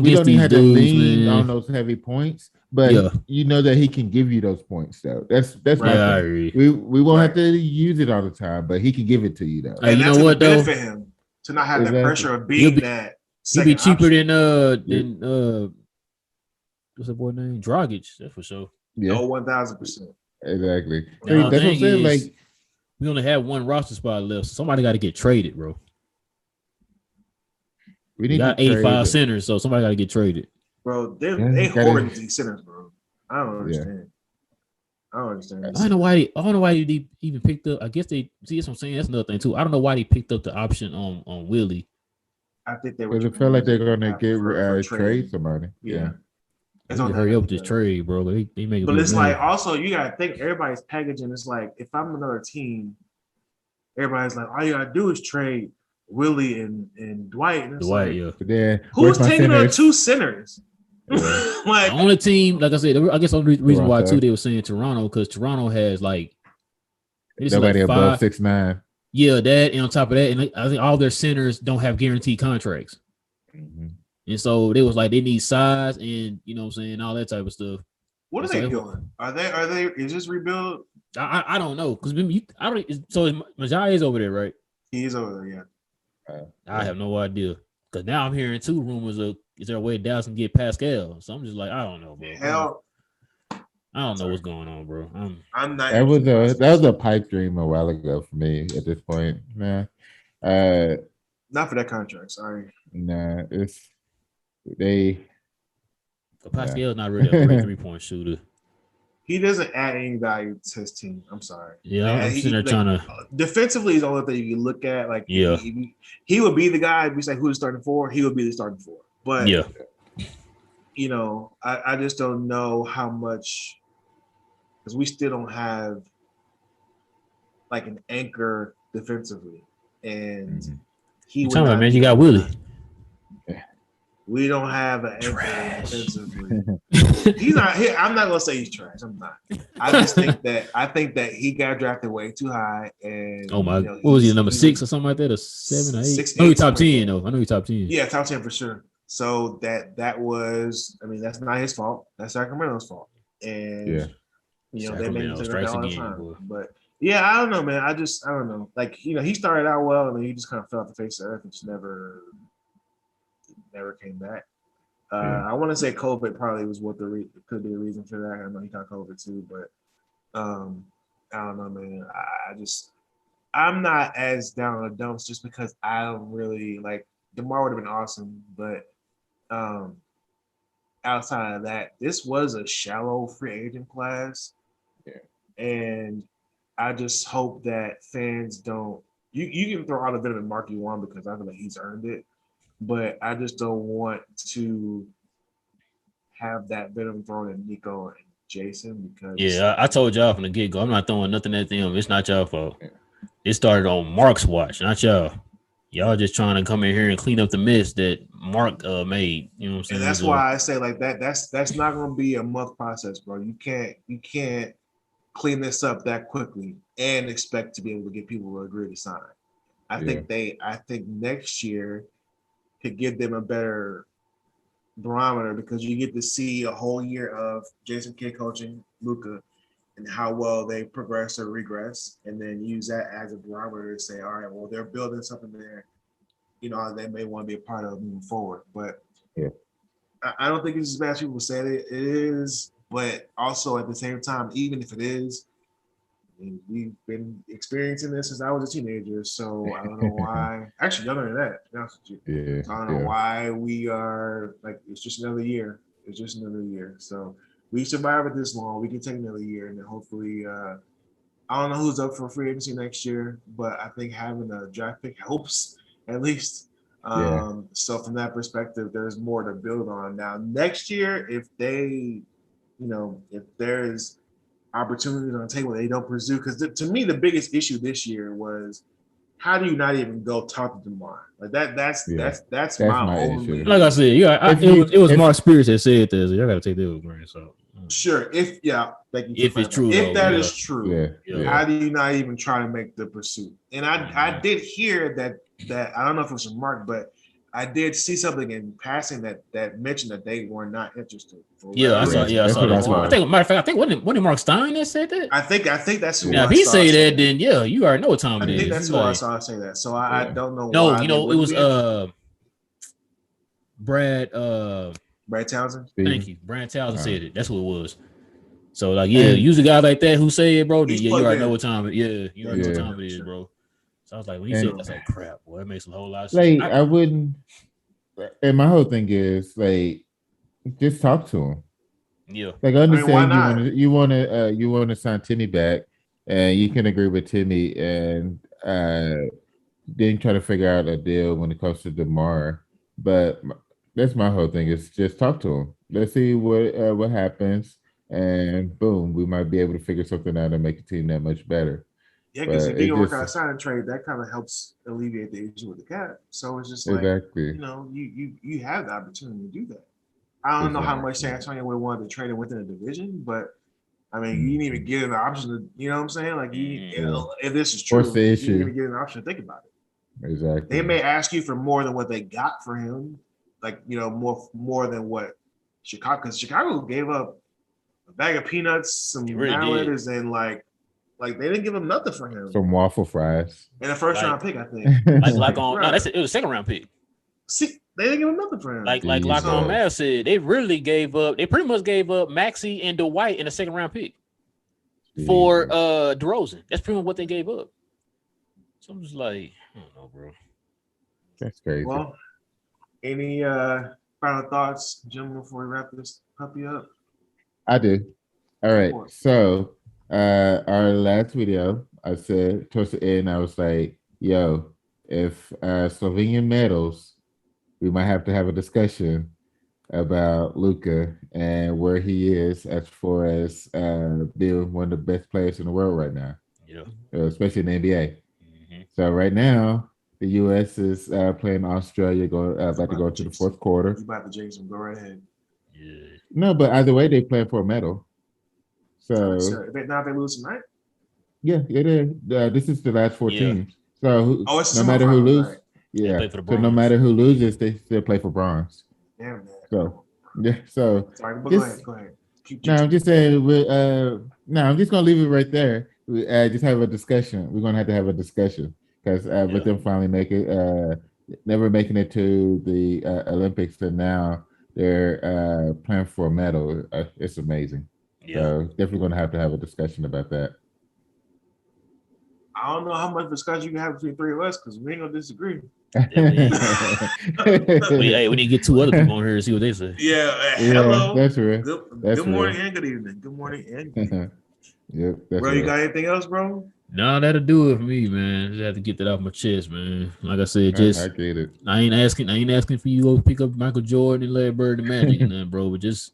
we don't even have to lean man. on those heavy points, but you know that he can give you those points though. That's my thing. We won't have to use it all the time, but he can give it to you though. And you that's know what though? For him to not have the pressure of being that. He'll be cheaper than what's the boy name? Dragic, that's for sure. Yeah, 1,000%. Exactly. That's what I'm saying. Like we only have one roster spot left. So somebody got to get traded, bro. We We need got to 85 trade. centers, so somebody got to get traded. Bro, Yeah, they gotta- hoarding these centers, bro. I don't understand. I don't understand. I don't know why. I don't know why they even picked up. I guess they see. That's what I'm saying. That's another thing too. I don't know why they picked up the option on Willie. I think they were. Because it felt like they're gonna get for trade trading. somebody. Yeah. They It's need on to that hurry up with because- this trade, bro. They make. But it's like also you gotta think everybody's packaging. It's like if I'm another team, everybody's like, all you gotta do is trade Willie and Dwight. And it's Dwight, like, yeah. But then who's where's my taking on centers? two centers? Yeah. Like The only team, like I said, I guess the only reason why Toronto. too they were saying Toronto because Toronto has like it's Nobody like above 5. 6'9". Yeah, that and on top of that, and I think all their centers don't have guaranteed contracts, Mhm. and so they was like they need size and you know what I'm saying all that type of stuff. what are So they it- doing? Are they? Is this rebuild? I don't know because I don't. So Majai is over there, right? He is over there. Yeah. I have no idea because now I'm hearing two rumors of is there a way Dallas can get Pascal? So I'm just like I don't know, bro. Hell, I don't know what's going on, bro. I'm not. That was interested. a pipe dream a while ago for me at this point. Nah. Not for that contract. Sorry. Nah, it's they But Pascal's not really a great 3-point shooter. He doesn't add any value to his team. I'm sorry. Yeah, Yeah, I'm he- sitting there like, trying to. Defensively is the only thing you can look at. Like, Yeah. he would be the guy. If we say who's the starting for, he would be the starting for. But Yeah, you know, I just don't know how much because we still don't have like an anchor defensively, and Mhm. he you would talking about not man? be You got that Willie. guy. We don't have an anchor Trash. defensively. He's not. I'm not gonna say he's trash. I'm not. I just think that he got drafted way too high. And Oh my, you know, what was he he's- number he's- 6 or something like that, or 7 or 8? 6, I know he 8, top something like 10 that. though. I know he top 10. Yeah, top 10 for sure. So that was. I mean, that's not his fault. That's Sacramento's fault. And Yeah. you know they make Sacramento mistakes like strikes that all the again, time. boy. But yeah, I don't know, man. I don't know. Like you know, he started out well, and then he just kind of fell off the face of the earth and just never came back. Yeah. I want to say COVID probably was what could be the reason for that. I know he got COVID too, but I don't know, man. I'm not as down on the dumps just because I don't really like DeMar would have been awesome, but outside of that, this was a shallow free agent class. Yeah. And I just hope that fans don't you can throw all the venom at Mark you want because I feel like he's earned it. But I just don't want to have that venom thrown at Nico and Jason because Yeah, I told y'all from the get go. I'm not throwing nothing at them. It's not y'all fault. Yeah. It started on Mark's watch, not y'all. Y'all just trying to come in here and clean up the mess that Mark made. You know what I'm saying? and that's So, why I say like that. That's not going to be a month process, bro. You can't clean this up that quickly and expect to be able to get people to agree to sign. I think next year could give them a better barometer because you get to see a whole year of Jason Kidd coaching Luka and how well they progress or regress, and then use that as a barometer to say, all right, well, they're building something there, you know, they may want to be a part of moving forward. But Yeah. I don't think it's as bad as people say it is, but also at the same time, even if it is, I mean, we've been experiencing this since I was a teenager, so I don't know why. Actually, younger than that, to be honest with you. Yeah. I don't know why we are like it's just another year. It's just another year. So we survived it this long. We can take another year, and then hopefully, I don't know who's up for free agency next year, but I think having a draft pick helps at least. Yeah. So from that perspective, there's more to build on. Now next year, if they, you know, if there's opportunities on the table they don't pursue, because to me the biggest issue this year was how do you not even go talk to DeMar? Like that's my my only issue. like I said, it was Mark Spears that said this. So y'all got to take that with a grain of salt. Sure. Thank you. If it's true, if though, that yeah. is true, Yeah. how do you not even try to make the pursuit? And I did hear that I don't know if it was from Mark, but I did see something in passing that mentioned that they were not interested. Yeah, I saw. Yeah, I That's saw what I that. saw. I think, matter of fact, I think wasn't Mark Stein that said that? I think that's who. Now, I if he saw say say that, then yeah, you already know what time I it is. think that's It's who I like- saw say that. So I don't know. No, why you know, they it was wouldn't be. Brad. Brad Townsend. Thank you, Brad Townsend said it. That's what it was. So like, yeah, use a guy like that who say it, bro. Then, He's yeah, you plugged already in. know what time it. Yeah, you already know what Yeah. time it is, Sure. bro. So I was like, when he And- said, that's like crap, boy. That makes a whole lot of sense. Like I wouldn't and my whole thing is like, just talk to him. Yeah. Like I why understand not? you want to sign Timmy back, and you can agree with Timmy, and then try to figure out a deal when it comes to DeMar. But that's my whole thing is just talk to him. Let's see what happens, and boom, we might be able to figure something out and make the team that much better. Yeah, because But if you it can work just out a signing trade, that kind of helps alleviate the issue with the cap. So it's just like, exactly, you have the opportunity to do that. I don't know how much San exactly. Antonio would want to trade him within a division, but I mean, you didn't even Mhm. get an option to, you know what I'm saying? Like, Yeah. if this is What's true, the you didn't issue? even get an option to think about it. They Exactly. may ask you for more than what they got for him, like more than what Chicago, because Chicago gave up a bag of peanuts, some It really now did. letters, and like they didn't give him nothing for him Some waffle fries. in a first Like round pick, I think. like on no, Right. it was a second round pick. See, they didn't give him nothing for him. Like Lock on Jesus. Mav said, they really gave up. They pretty much gave up Maxey and Dwight in a second round pick for Jesus. DeRozan. That's pretty much what they gave up. So I'm just like, I don't know, bro. That's crazy. Well, any final thoughts, gentlemen, before we wrap this puppy up? I do. All right. What? So our last video, I said towards the end, I was like, yo, if Slovenian medals, we might have to have a discussion about Luca and where he is as far as being one of the best players in the world right now, Yeah. especially in the NBA. Mm-hmm. So right now, the U.S. is playing Australia, about to go to the fourth quarter. You about to jinx him? Go right ahead. Yeah. No, but either way, they playing for a medal. So Now they lose tonight. yeah, it is. This is the last four Yeah. teams. So Oh, it's no matter who semifinals, loses, right? They yeah. play for the So no bronze. matter who loses, they still play for bronze. Damn that. So yeah. So Sorry, but just go ahead. Keep no, I'm jinxing. just saying. No, I'm just gonna leave it right there. We just have a discussion. We're gonna have to have a discussion because with them finally never making it to the Olympics, and now they're playing for a medal. It's amazing. Yeah. So definitely gonna have a discussion about that. I don't know how much discussion you can have between three of us because we ain't gonna disagree. We need to get two other people on here to see what they say. Yeah. Yeah, Hello. that's real. Good morning and good evening. Good morning and good evening. Yep, that's Bro, real. you got anything else, bro? No, that'll do it for me, man. Just have to get that off my chest, man. Like I said, I get it. I ain't asking for you to go pick up Michael Jordan and Larry Bird and Magic and nothing, bro. But just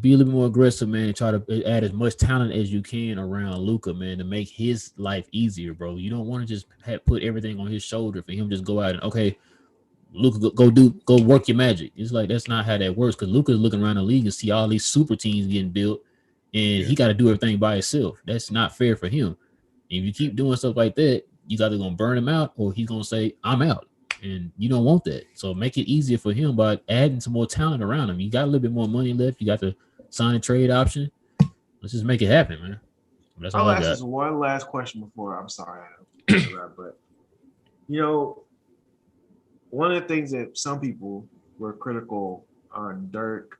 be a little bit more aggressive, man, and try to add as much talent as you can around Luca, man, to make his life easier, bro. You don't want to just put everything on his shoulder for him to just go out and okay, Luca, go work your magic. It's like that's not how that works because Luca's looking around the league and see all these super teams getting built, and he got to do everything by himself. That's not fair for him. If you keep doing stuff like that, you either gonna burn him out or he's gonna say, I'm out. And you don't want that. So make it easier for him by adding some more talent around him. You got a little bit more money left. You got the sign and trade option. Let's just make it happen, man. That's all I'll I ask got. this one last question before I'm sorry, but one of the things that some people were critical on Dirk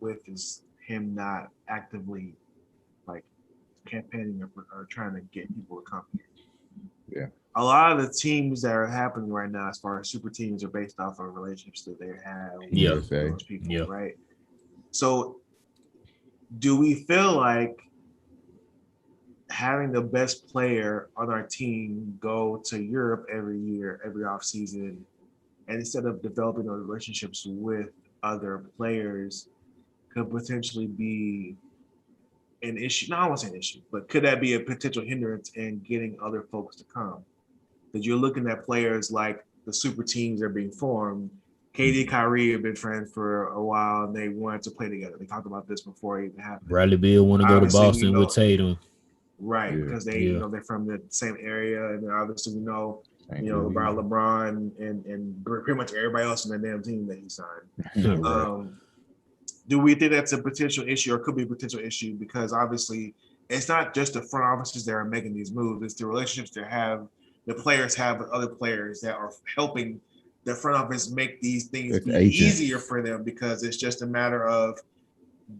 with is him not actively like campaigning or trying to get people to come here. Yeah. A lot of the teams that are happening right now, as far as super teams, are based off of relationships that they have with those people, right? So, do we feel like having the best player on our team go to Europe every year, every offseason, and instead of developing those relationships with other players could potentially be an issue? No, I won't say an issue, but could that be a potential hindrance in getting other folks to come? Because you're looking at players like the super teams that are being formed. KD and Kyrie have been friends for a while, and they wanted to play together. They talked about this before it even happened. Bradley Beal want to go to Boston with Tatum. Right, because they're from the same area, and obviously about LeBron and pretty much everybody else in that damn team that he signed. Do we think that's a potential issue, or could be a potential issue? Because obviously, it's not just the front offices that are making these moves; it's the relationships the players have with other players that are helping the front office make these things be easier for them. Because it's just a matter of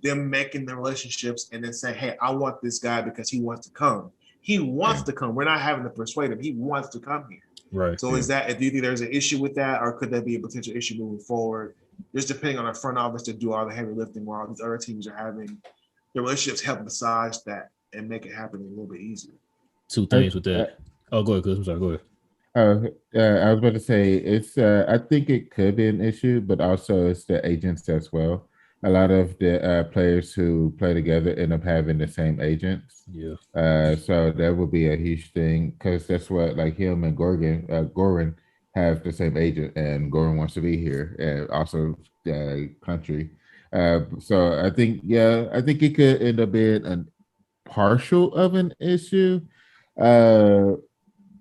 them making the relationships and then saying, hey, I want this guy because he wants to come. He wants to come. We're not having to persuade him. He wants to come here. Right. So is that, do you think there's an issue with that, or could that be a potential issue moving forward? Just depending on the front office to do all the heavy lifting while these other teams are having the relationships help massage that and make it happen a little bit easier. Two things with that. Oh, go ahead, Chris. I'm sorry. Go ahead. I was about to say it's. I think it could be an issue, but also it's the agents as well. A lot of the players who play together end up having the same agents. Yeah. So that would be a huge thing because that's what like him and Goran have the same agent, and Goran wants to be here, and also the country. So I think it could end up being a partial of an issue.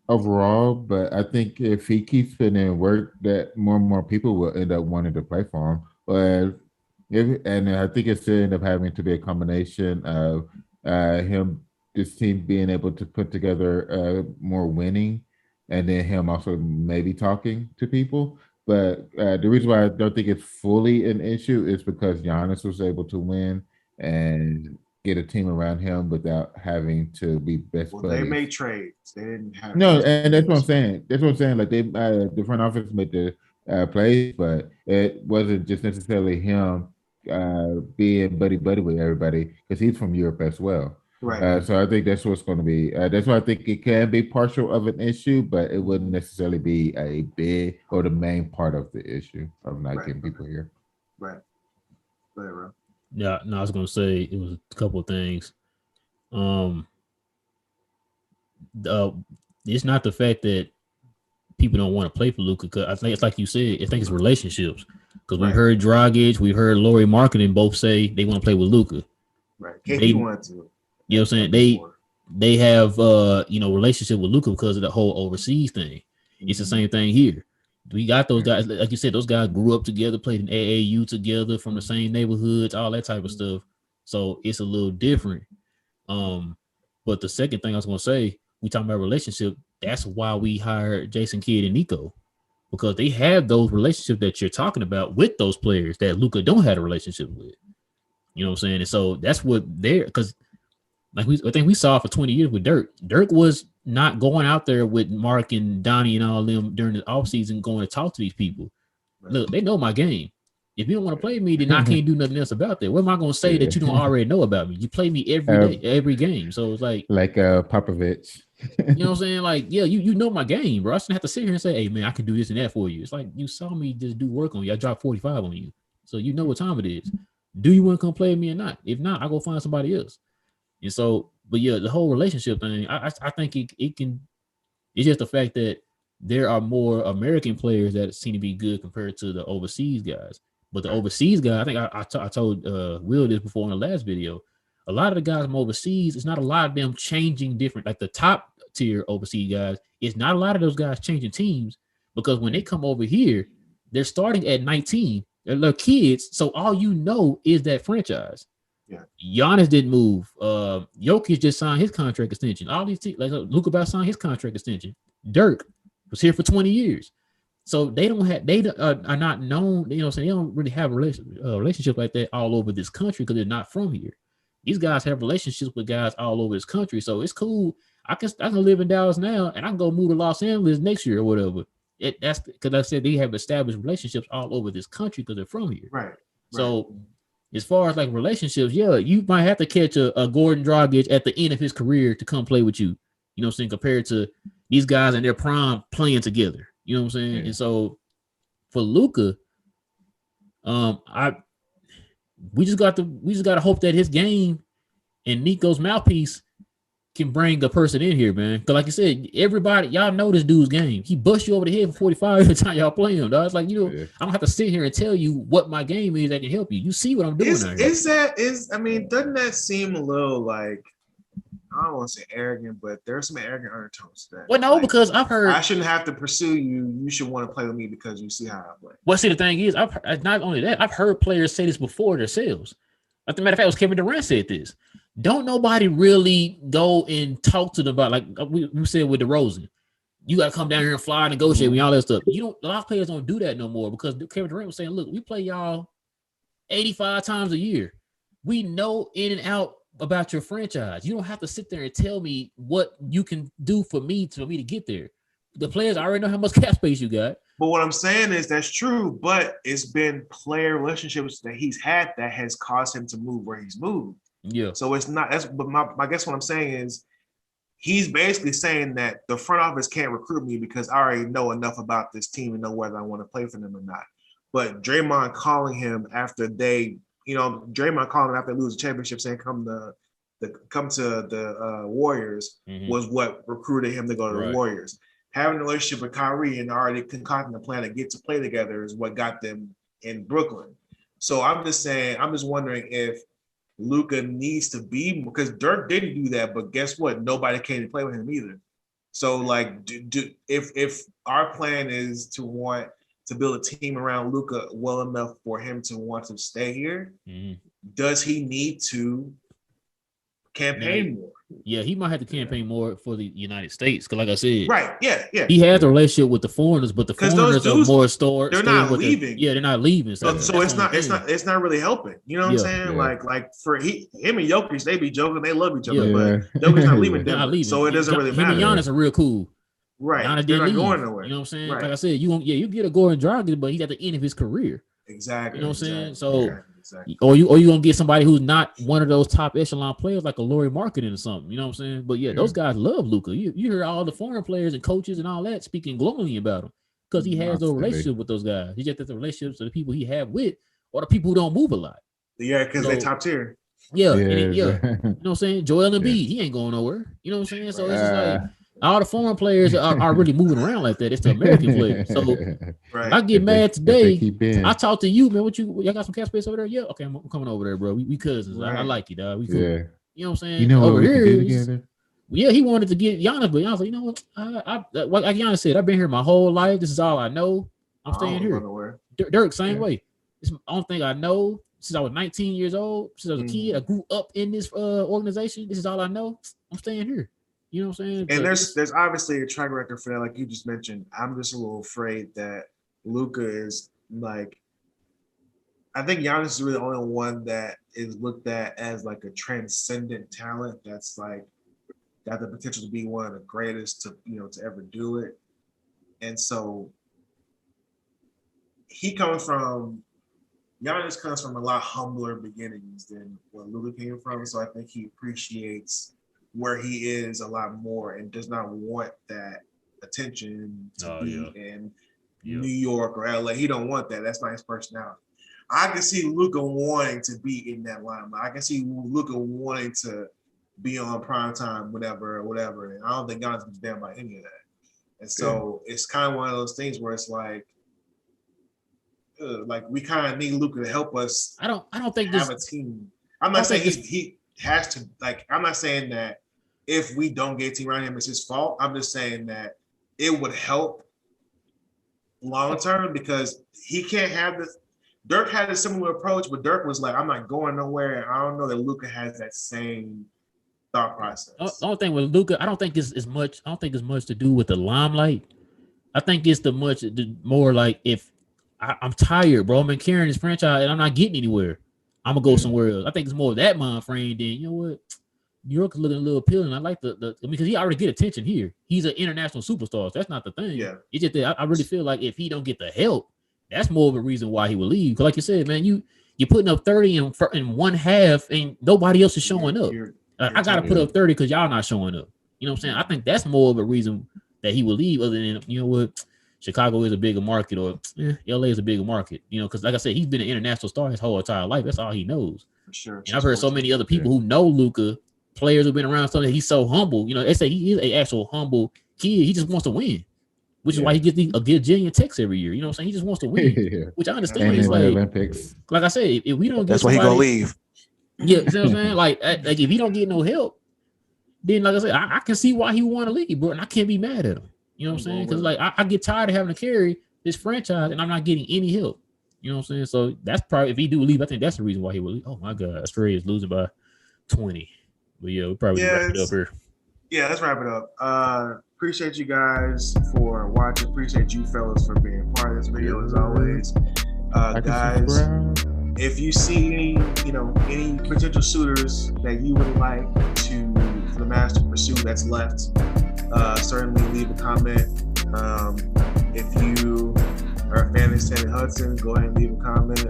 Overall, but I think if he keeps putting in work, that more and more people will end up wanting to play for him. And I think it's going to end up having to be a combination of this team being able to put together more winning, and then him also maybe talking to people. But the reason why I don't think it's fully an issue is because Giannis was able to win and get a team around him without having to be best buddies. They made trades. They didn't have no, and that's what I'm saying. That's what I'm saying. Like the front office made the plays, but it wasn't just necessarily him being buddy with everybody because he's from Europe as well. Right. So I think that's what's going to be. That's why I think it can be partial of an issue, but it wouldn't necessarily be a big or the main part of the issue of not getting people here. Right. Right. Yeah, no, I was gonna say it was a couple of things. It's not the fact that people don't want to play for Luka, because I think it's like you said, I think it's relationships. Because we heard Dragic, we heard Laurie Marketing both say they want to play with Luka. Right. KD wanted to. You know what I'm saying? They have relationship with Luka because of the whole overseas thing. It's the same thing here. We got those guys, like you said, those guys grew up together, played in AAU together from the same neighborhoods, all that type of stuff. So it's a little different. But the second thing I was gonna say, we talking about relationship. That's why we hired Jason Kidd and Nico, because they have those relationships that you're talking about with those players that Luka don't have a relationship with. You know what I'm saying? And so that's what they're, because I think we saw for 20 years with Dirk. Dirk was not going out there with Mark and Donnie and all them during the offseason going to talk to these people. Right. Look, they know my game. If you don't want to play me, then I can't do nothing else about that. What am I going to say that you don't already know about me? You play me every day, every game. So it's like Popovich. You know what I'm saying? Like, yeah, you know my game, bro. I shouldn't have to sit here and say, hey, man, I can do this and that for you. It's like you saw me just do work on you. I dropped 45 on you. So you know what time it is. Do you want to come play with me or not? If not, I'll go find somebody else. And so, but yeah, the whole relationship thing, I think it can, it's just the fact that there are more American players that seem to be good compared to the overseas guys. But the overseas guy, I think I told Will this before in the last video. A lot of the guys from overseas, it's not a lot of them changing different. Like the top tier overseas guys, it's not a lot of those guys changing teams, because when they come over here, they're starting at 19. They're kids, so all you know is that franchise. Yeah. Giannis didn't move. Jokic just signed his contract extension. All these teams, like Luka about signed his contract extension. Dirk was here for 20 years. So they are not known, you know what I'm saying? They don't really have a relationship like that all over this country because they're not from here. These guys have relationships with guys all over this country. So it's cool. I can live in Dallas now and I can go move to Los Angeles next year or whatever. That's because I said they have established relationships all over this country because they're from here. Right. So as far as like relationships, yeah, you might have to catch a Gordon Dragic at the end of his career to come play with you. You know what I'm saying? Compared to these guys in their prime playing together. You know what I'm saying? Yeah. And so for Luka, we just got to hope that his game and Nico's mouthpiece can bring a person in here, man. Because like you said, everybody, y'all know this dude's game. He busts you over the head for 45 every time y'all play him, dog. It's like, I don't have to sit here and tell you what my game is that can help you. You see what I'm doing out here. Doesn't that seem a little like, I don't want to say arrogant, but there's some arrogant undertones to that. Well, no, because I've heard I shouldn't have to pursue you. You should want to play with me because you see how I play. Well, see, the thing is, not only that, I've heard players say this before themselves. As a matter of fact, it was Kevin Durant said this. Don't nobody really go and talk to them about, like we said with DeRozan. You got to come down here and fly and negotiate with all that stuff. A lot of players don't do that no more because Kevin Durant was saying, look, we play y'all 85 times a year. We know in and out about your franchise. You don't have to sit there and tell me what you can do for me to get there. the players already know how much cap space you got. But what I'm saying is that's true, but it's been player relationships that he's had that has caused him to move where he's moved. Yeah. So it's not but my guess what I'm saying is he's basically saying that the front office can't recruit me because I already know enough about this team and know whether I want to play for them or not. But Draymond calling him after Draymond calling him after they lose the championship saying come to the Warriors was what recruited him to go to the Warriors. Having a relationship with Kyrie and already concocting a plan to get to play together is what got them in Brooklyn. So I'm just wondering if Luka needs to be, because Dirk didn't do that, but guess what? Nobody came to play with him either. So like, if our plan is to want to build a team around Luka well enough for him to want to stay here, does he need to campaign more? Yeah, he might have to campaign more for the United States. Because like I said, right, yeah. He has a relationship with the foreigners, but the foreigners are more stored. They're not leaving. They're not leaving. So it's not really helping. You know what I'm saying? Yeah. Like for him and Jokic, they be joking, they love each other, but Jokic's not leaving them. So it doesn't really matter. Him and Giannis are real cool. Right. Giannis they're not leave. going nowhere. You know what I'm saying? Right. Like I said, you get a Goran Dragic, but he's at the end of his career. Exactly. You know what I'm saying? So or you gonna get somebody who's not one of those top echelon players like a Lauri Markkanen or something. You know what I'm saying? But those guys love Luka. You hear all the foreign players and coaches and all that speaking glowingly about him because he has a relationship with those guys. He just has the relationships with the people he have with or the people who don't move a lot. Yeah, because they top tier. Yeah. You know what I'm saying? Joel Embiid, he ain't going nowhere. You know what I'm saying? So it's just like all the foreign players are really moving around like that. It's the American players. So I get mad today. I talked to you, man. Y'all got some cap space over there? Yeah. Okay, I'm coming over there, bro. We cousins. Right. I like you, dog. We cool. Yeah. You know what I'm saying? You know what we can do together? Yeah, he wanted to get Giannis, but Giannis was like, you know what? Like Giannis said, I've been here my whole life. This is all I know. I'm staying here. Dirk, same way. It's the only thing I know since I was 19 years old. Since I was a kid, I grew up in this organization. This is all I know. I'm staying here. You know what I'm saying? And there's obviously a track record for that, like you just mentioned. I'm just a little afraid that Luka is like, I think Giannis is really the only one that is looked at as like a transcendent talent that's like got the potential to be one of the greatest to ever do it. And so Giannis comes from a lot humbler beginnings than where Luka came from. So I think he appreciates where he is a lot more and does not want that attention to be in New York or LA. He don't want that. That's not his personality. I can see Luka wanting to be in that limelight. I can see Luka wanting to be on primetime, whatever. And I don't think Giannis gives a damn about any of that. And so it's kind of one of those things where it's like we kind of need Luka to help us. I don't think have a team. I'm not saying he has to. Like, I'm not saying that if we don't get a team around him, it's his fault. I'm just saying that it would help long term because he can't have this. Dirk had a similar approach, but Dirk was like, I'm not going nowhere. And I don't know that Luka has that same thought process. The only thing with Luka, I don't think it's much to do with the limelight. I think it's more like if I'm tired, bro. I've been carrying this franchise and I'm not getting anywhere. I'm gonna go somewhere else. I think it's more of that mind frame than, you know what, New York is looking a little appealing. I like because he already get attention here. He's an international superstar. So that's not the thing. Yeah. It's just that I really feel like if he don't get the help, that's more of a reason why he will leave. Because like you said, man, you're putting up 30 in one half and nobody else is showing up. I gotta put up 30 because y'all not showing up. You know what I'm saying? I think that's more of a reason that he will leave, other than, you know what, Chicago is a bigger market, or LA is a bigger market, you know, because like I said, he's been an international star his whole entire life. That's all he knows. For sure. And I've heard so many other people who know Luka, players who've been around, so that he's so humble. You know, they say he is an actual humble kid. He just wants to win, which is why he gets a gajillion texts every year. You know what I'm saying? He just wants to win, which I understand. It's like Olympics. Like I said, if we don't get that's why he gonna leave. Yeah, you know what I'm saying? Like if he don't get no help, then like I said, I can see why he want to leave, bro, and I can't be mad at him. You know what I'm saying? Because like I get tired of having to carry this franchise and I'm not getting any help. You know what I'm saying? So that's probably, if he do leave, I think that's the reason why he will leave. Oh my God, Australia is losing by 20. But yeah, we probably wrap it up here. Yeah, let's wrap it up. Appreciate you guys for watching. Appreciate you fellas for being part of this video as always. Guys, if you see any potential suitors that you would like for the Mavs to pursue that's left, certainly leave a comment. If you are a fan of Stanley Hudson, go ahead and leave a comment.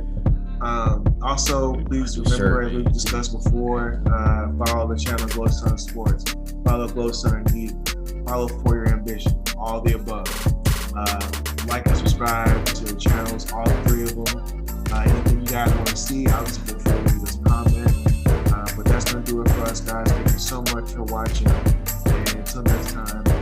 Also, please remember, as we've discussed before, follow the channel Glowstone Sports, follow Glowstone Heat, follow For Your Ambition, all the above. Like and subscribe to the channels, all three of them. Anything you guys want to see, obviously feel free to leave us a comment. But that's going to do it for us, guys. Thank you so much for watching. And until next time.